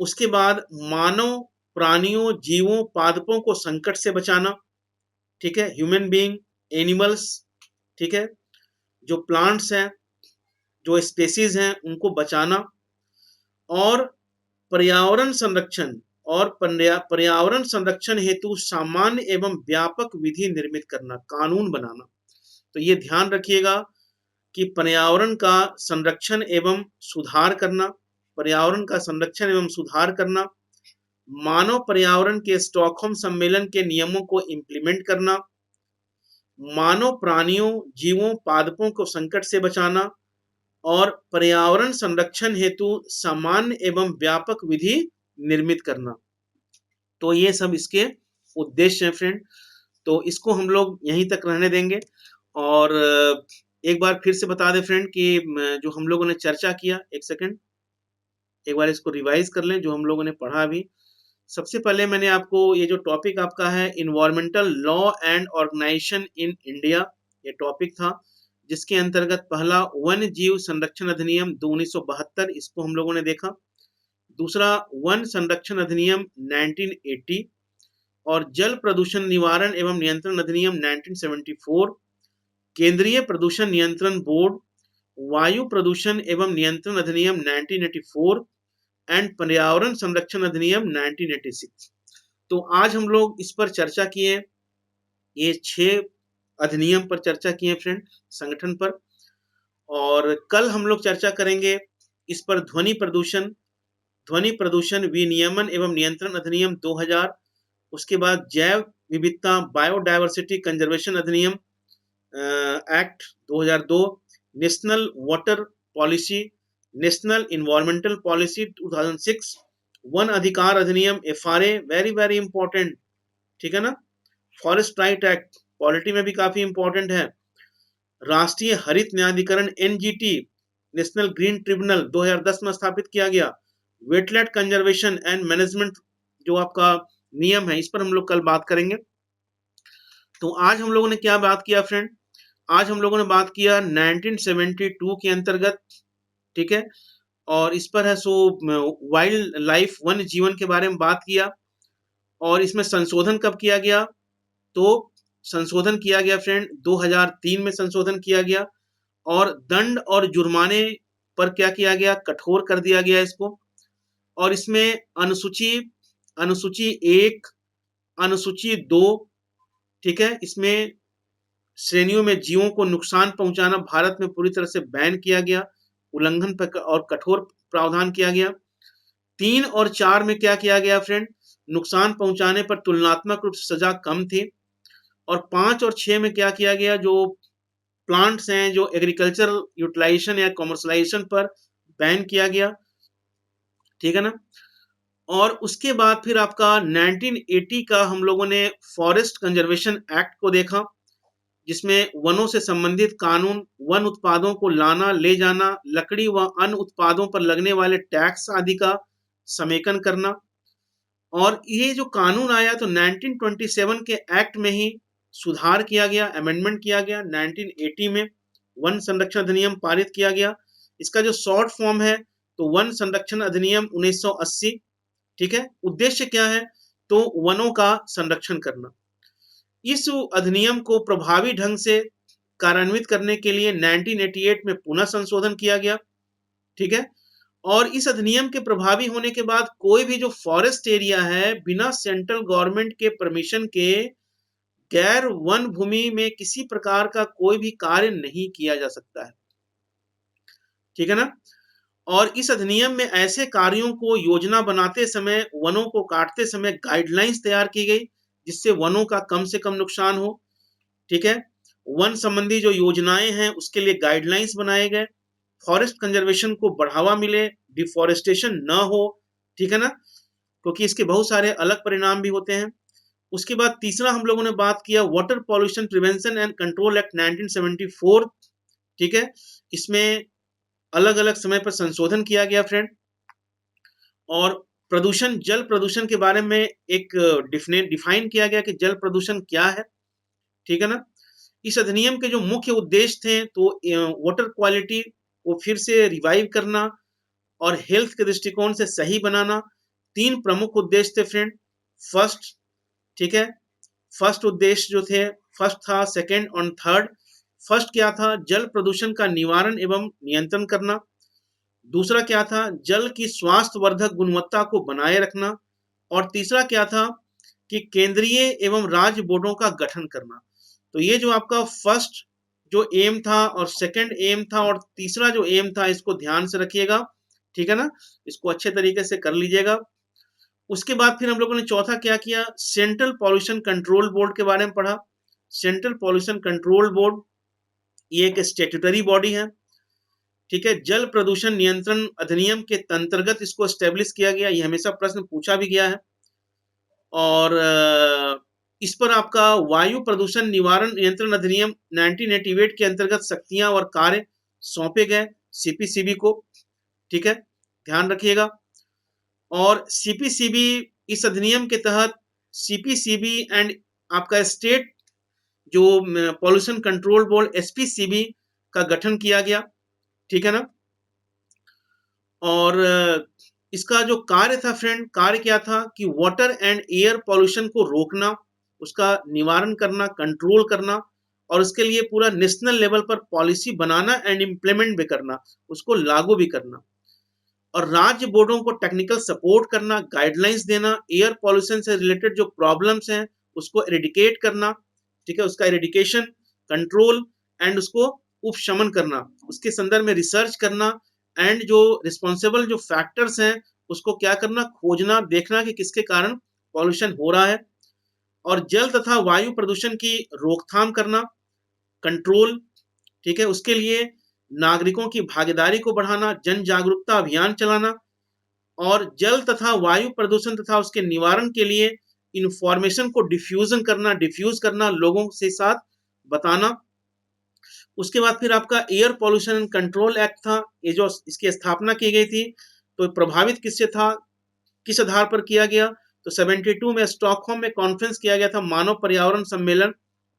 उसके बाद मानव, प्राणियों, जीवों, पादपों को संकट से बचाना, ठीक है, ह्यूमन बीइंग, एनिमल्स, ठीक है, जो प्लांट्स हैं, जो स्पेसीज हैं, उनको बचाना। और पर्यावरण संरक्षण और पर्यावरण संरक्षण हेतु सामान्य एवं व्यापक विधि निर्मित करना, कानून बनाना। तो ये ध्यान रखिएगा कि पर्यावरण का संरक्षण एवं सुधार करना, पर्यावरण का संरक्षण एवं सुधार करना, मानव पर्यावरण के स्टॉकहोम सम्मेलन के नियमों को इम्प्लीमेंट करना, मानव, प्राणियों, जीवों, पादपों को संकट से बचाना, और पर्यावरण संरक्षण हेतु सामान्य एवं व्यापक विधि निर्मित करना। तो ये सब इसके उद्देश्य हैं फ्रेंड। तो इसको हम लोग यहीं तक रहने देंगे। और एक बार फिर से बता दें फ्रेंड कि जो हम लोगों ने चर्चा किया, एक सेकंड, एक बार इसको रिवाइज कर लें जो हम लोगों ने पढ़ा अभी। सबसे पहले मैंने आपको ये जो टॉपिक आपका है environmental law and organisation in India, ये टॉपिक था, जिसके अंतर्गत पहला वन्य जीव संरक्षण अधिनियम 1972, इसको हम लोगों ने देखा। दूसरा वन संरक्षण अधिनियम 1980, और जल प्रदूषण निवारण एवं नियंत्रण अधिनियम 1974, केंद्रीय प्रदूषण नियंत्रण बोर्ड, वायु प्रदूषण एवं नियंत्रण अधिनियम 1984 एंड पर्यावरण संरक्षण अधिनियम 1986। तो आज हम लोग इस पर चर्चा किए, ये 6 अधिनियम पर चर्चा किए फ्रेंड, संगठन पर। और कल हम लोग चर्चा करेंगे इस पर ध्वनि प्रदूषण विनियमन एवं नियंत्रण अधिनियम 2000, उसके बाद जैव विविधता बायोडायवर्सिटी कंजर्वेशन अधिनियम act 2002, national water policy, national environmental policy 2006, one अधिकार अधिनियम FRA, वेरी वेरी इंपॉर्टेंट, ठीक है ना, फॉरेस्ट राइट एक्ट पॉलिटी में भी काफी इंपॉर्टेंट है, राष्ट्रीय हरित न्यायाधिकरण NGT, नेशनल ग्रीन ट्रिब्यूनल 2010 में स्थापित किया गया, वेटलैंड कंजर्वेशन एंड मैनेजमेंट जो आपका नियम है, इस पर हम लोग कल बात करेंगे। तो आज हम लोगों ने क्या बात किया फ्रेंड? आज हम लोगों ने बात किया 1972 के अंतर्गत, ठीक है, और इस पर है सो वाइल्ड लाइफ, वन्य जीवन के बारे में बात किया। और इसमें संशोधन कब किया गया? तो संशोधन किया गया फ्रेंड 2003 में संशोधन किया गया, और दंड और जुर्माने पर क्या किया गया? कठोर कर दिया गया इसको। और इसमें अनुसूची अनुसूची 1, अनुसूची 2, ठीक है, इसमें श्रेणियों में जीवों को नुकसान पहुंचाना भारत में पूरी तरह से बैन किया गया, उल्लंघन पर और कठोर प्रावधान किया गया। 3 और 4 में क्या किया गया फ्रेंड, नुकसान पहुंचाने पर तुलनात्मक रूप से सजा कम थी। और 5 और 6 में क्या किया गया, जो प्लांट्स हैं जो एग्रीकल्चरल यूटिलाइजेशन या कॉमर्शलाइजेशन पर बैन किया गया, ठीक है ना। और उसके बाद फिर आपका 1980 का हम लोगों ने फॉरेस्ट कंजर्वेशन एक्ट को देखा, जिसमें वनों से संबंधित कानून, वन उत्पादों को लाना ले जाना, लकड़ी व अन्य उत्पादों पर लगने वाले टैक्स आदि का समेकन करना। और ये जो कानून आया तो 1927 के एक्ट में ही सुधार किया गया, अमेंडमेंट किया गया। 1980 में वन संरक्षण अधिनियम पारित किया गया। इसका जो शॉर्ट फॉर्म है तो वन संरक्षण अधिनियम 1980, ठीक है। उद्देश्य क्या है, तो वनों का संरक्षण करना। इस अधिनियम को प्रभावी ढंग से कार्यान्वित करने के लिए 1988 में पुनः संशोधन किया गया, ठीक है। और इस अधिनियम के प्रभावी होने के बाद कोई भी जो फॉरेस्ट एरिया है बिना सेंट्रल गवर्नमेंट के परमिशन के गैर वन भूमि में किसी प्रकार का कोई भी कार्य नहीं किया जा सकता है, ठीक है ना। और इस अधिनियम में ऐसे कार्यों को योजना बनाते समय, वनों को काटते समय गाइडलाइंस तैयार की गई जिससे वनों का कम से कम नुकसान हो, ठीक है। वन संबंधी जो योजनाएं हैं उसके लिए गाइडलाइंस बनाए गए, फॉरेस्ट कंजर्वेशन को बढ़ावा मिले, डिफॉरेस्टेशन न हो, ठीक है ना, क्योंकि इसके बहुत सारे अलग परिणाम भी होते हैं। उसके बाद तीसरा हम लोगों ने बात किया water pollution prevention and control act 1974, ठीक है। इसमें अलग अलग समय पर संशोधन किया गया फ्रेंड। और प्रदूषण, जल प्रदूषण के बारे में एक डिफाइन किया गया कि जल प्रदूषण क्या है, ठीक है ना। इस अधिनियम के जो मुख्य उद्देश्य थे तो वाटर क्वालिटी को फिर से रिवाइव करना और हेल्थ के दृष्टिकोण से सही बनाना। 3 प्रमुख उद्देश्य थे फ्रेंड। फर्स्ट, ठीक है, फर्स्ट उद्देश्य जो थे, फर्स्ट था, सेकंड और थर्ड। फर्स्ट क्या था, जल प्रदूषण का निवारण एवं नियंत्रण करना। दूसरा क्या था, जल की स्वास्थ्यवर्धक गुणवत्ता को बनाए रखना। और तीसरा क्या था कि केंद्रीय एवं राज्य बोर्डों का गठन करना। तो ये जो आपका फर्स्ट जो एम था और सेकंड एम था और तीसरा जो एम था, इसको ध्यान से रखिएगा, ठीक है ना, इसको अच्छे तरीके से कर लीजिएगा। उसके बाद फिर हम लोगों ने चौथा क्या किया, सेंट्रल पॉल्यूशन कंट्रोल बोर्ड के बारे में पढ़ा। सेंट्रल पॉल्यूशन कंट्रोल बोर्ड ये एक स्टेट्यूटरी बॉडी है, ठीक है। जल प्रदूषण नियंत्रण अधिनियम के अंतर्गत इसको स्टेब्लिश किया गया, ये हमेशा प्रश्न पूछा भी गया है। और इस पर आपका वायु प्रदूषण निवारण नियंत्रण अधिनियम 1988 के अंतर्गत शक्तियां और कार्य सौंपे गए सीपीसीबी को, ठीक है, ध्यान रखिएगा। और सीपीसीबी, इस अधिनियम के तहत सीपीसीबी एंड आपका स्टेट जो पॉल्यूशन कंट्रोल बोर्ड एसपीसीबी का गठन किया गया, ठीक है ना। और इसका जो कार्य था फ्रेंड, कार्य क्या था कि वाटर एंड एयर पॉल्यूशन को रोकना, उसका निवारण करना, कंट्रोल करना, और उसके लिए पूरा नेशनल लेवल पर पॉलिसी बनाना एंड इम्प्लीमेंट भी करना, उसको लागू भी करना। और राज्य बोर्डों को टेक्निकल सपोर्ट करना, गाइडलाइंस देना, एयर पॉल्यूशन से रिलेटेड जो प्रॉब्लम्स हैं उसको एरेडिकेट करना, ठीक है, उसका एरेडिकेशन, कंट्रोल एंड उसको उपशमन करना, उसके संदर्भ में रिसर्च करना एंड जो रिस्पॉन्सिबल जो फैक्टर्स हैं उसको क्या करना, खोजना, देखना कि किसके कारण पॉल्यूशन हो रहा है। और जल तथा वायु प्रदूषण की रोकथाम करना, कंट्रोल, ठीक है, उसके लिए नागरिकों की भागीदारी को बढ़ाना, जन जागरूकता अभियान चलाना। और जल तथा वायु प्रदूषण तथा उसके निवारण के लिए इंफॉर्मेशन को डिफ्यूज करना, लोगों से साथ बताना। उसके बाद फिर आपका air pollution and control act था, ये जो इसकी स्थापना की गई थी, तो प्रभावित किससे था, किस आधार पर किया गया, तो 72 में स्टॉकहोम में कॉन्फ्रेंस किया गया था, मानव पर्यावरण सम्मेलन,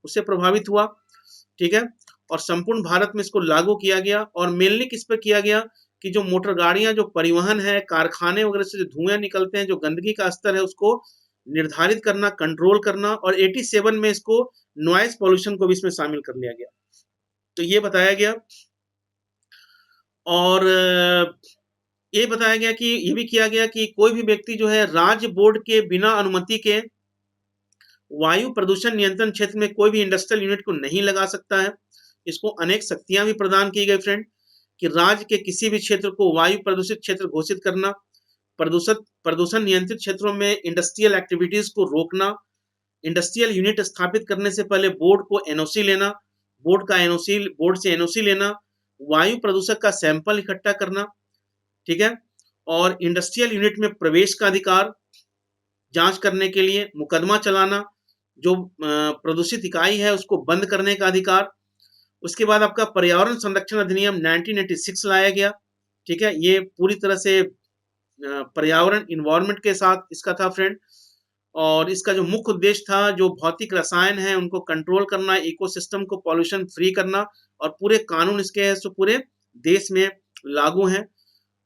उससे प्रभावित हुआ, ठीक है। और संपूर्ण भारत में इसको लागू किया गया। और मेनली किस पर किया गया कि जो मोटर गाड़ियां, जो परिवहन है, कारखाने वगैरह से जो धुएं निकलते हैं, जो गंदगी का स्तर है, उसको निर्धारित करना, कंट्रोल करना। और 87 में इसको नॉइज पॉल्यूशन को भी इसमें शामिल कर लिया गया, तो ये बताया गया। और ये बताया गया कि ये भी किया गया कि कोई भी व्यक्ति जो है राज्य बोर्ड के बिना अनुमति के वायु प्रदूषण नियंत्रण क्षेत्र में कोई भी इंडस्ट्रियल यूनिट को नहीं लगा सकता है। इसको अनेक शक्तियां भी प्रदान की गई फ्रेंड, कि राज्य के किसी भी क्षेत्र को वायु प्रदूषित क्षेत्र घोषित करना, प्रदूषित प्रदूषण नियंत्रित क्षेत्रों में इंडस्ट्रियल एक्टिविटीज को रोकना, इंडस्ट्रियल यूनिट स्थापित करने से पहले बोर्ड को एनओसी लेना, बोर्ड से एनओसी लेना, वायु प्रदूषक का सैंपल इकट्ठा करना, ठीक है, और इंडस्ट्रियल यूनिट में प्रवेश का अधिकार, जांच करने के लिए मुकदमा चलाना, जो प्रदूषित इकाई है उसको बंद करने का अधिकार। उसके बाद आपका पर्यावरण संरक्षण अधिनियम 1986 लाया गया, ठीक है, ये पूरी तरह से पर्यावरण इन्वायरमेंट के साथ इसका था फ्रेंड। और इसका जो मुख्य उद्देश्य था, जो भौतिक रसायन है उनको कंट्रोल करना, इकोसिस्टम को पॉल्यूशन फ्री करना, और पूरे कानून इसके हैं सो पूरे देश में लागू हैं।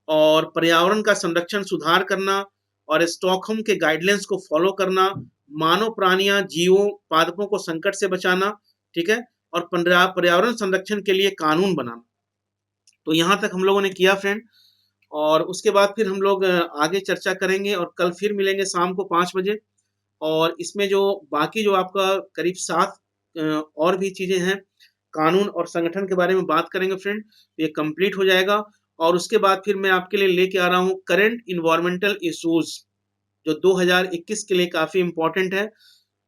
और पर्यावरण का संरक्षण सुधार करना, और स्टॉकहोम के गाइडलाइंस को फॉलो करना, मानव प्राणियां जीवों पादपों को संकट से बचाना, ठीक है, और पर्यावरण संरक्षण के लिए कानून बनाना। तो यहाँ तक हम लोगों ने किया फ्रेंड, और उसके बाद फिर हम लोग आगे चर्चा करेंगे, और कल फिर मिलेंगे शाम को 5 बजे। और इसमें जो बाकी जो आपका करीब 7 और भी चीजें हैं, कानून और संगठन के बारे में बात करेंगे फ्रेंड, ये कंप्लीट हो जाएगा। और उसके बाद फिर मैं आपके लिए लेके आ रहा हूँ करंट इन्वायरमेंटल इश्यूज, जो 2021 के लिए काफी इंपॉर्टेंट है।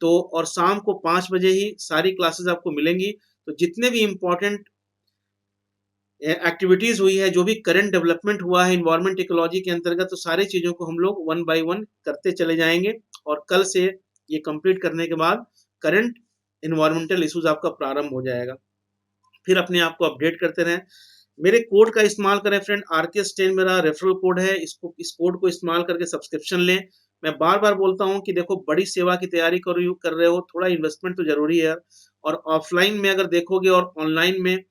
तो और शाम को 5 बजे ही सारी क्लासेस आपको मिलेंगी। तो जितने भी इंपॉर्टेंट एक्टिविटीज हुई है, जो भी करंट डेवलपमेंट हुआ है इन्वायरमेंट इकोलॉजी के अंतर्गत, तो सारी चीजों को हम लोग 1 बाय 1 करते चले जाएंगे। और कल से ये कंप्लीट करने के बाद करंट इन्वायरमेंटल इश्यूज आपका प्रारंभ हो जाएगा। फिर अपने आप को अपडेट करते रहें, मेरे कोड का इस्तेमाल करें फ्रेंड, RKS10 मेरा रेफरल कोड है, इस कोड को इस्तेमाल करके सब्सक्रिप्शन लें। मैं बार बार बोलता हूं कि देखो, बड़ी सेवा की तैयारी कर रहे हो, थोड़ा इन्वेस्टमेंट तो जरूरी है। और ऑफलाइन में अगर देखोगे और ऑनलाइन में,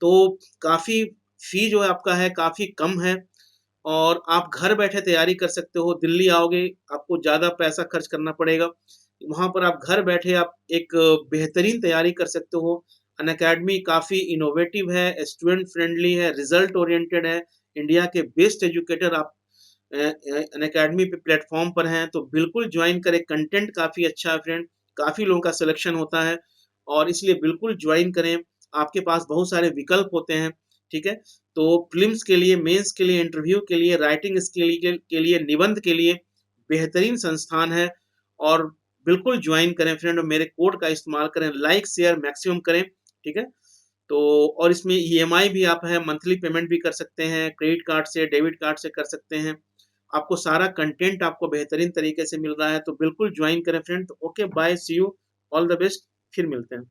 तो काफी फी जो है आपका है काफी कम है, और आप घर बैठे तैयारी कर सकते हो। दिल्ली आओगे आपको ज्यादा पैसा खर्च करना पड़ेगा, वहां पर आप घर बैठे आप एक बेहतरीन तैयारी कर सकते हो। अनअकैडमी काफी इनोवेटिव है, स्टूडेंट फ्रेंडली है, रिजल्ट ओरिएंटेड है, इंडिया के बेस्ट एजुकेटर आप अनअकैडमी पे प्लेटफॉर्म पर हैं, तो बिल्कुल ज्वाइन करें। कंटेंट काफी अच्छा है फ्रेंड, काफी लोगों का सिलेक्शन होता है, और इसलिए बिल्कुल ज्वाइन करें। आपके पास बहुत सारे विकल्प होते हैं, ठीक है। तो फिल्म्स के लिए, मेंस के लिए, इंटरव्यू के लिए, राइटिंग स्किल के लिए, निबंध के लिए बेहतरीन संस्थान है। और बिल्कुल ज्वाइन करें फ्रेंड, और मेरे कोड का इस्तेमाल करें, लाइक शेयर मैक्सिमम करें, ठीक है। तो और इसमें EMI भी आप है, मंथली पेमेंट भी कर सकते हैं, क्रेडिट कार्ड से, डेबिट कार्ड से कर सकते हैं। आपको सारा कंटेंट आपको बेहतरीन तरीके से मिल रहा है, तो बिल्कुल ज्वाइन करें फ्रेंड। तो okay, bye, see you, all the best, फिर मिलते हैं।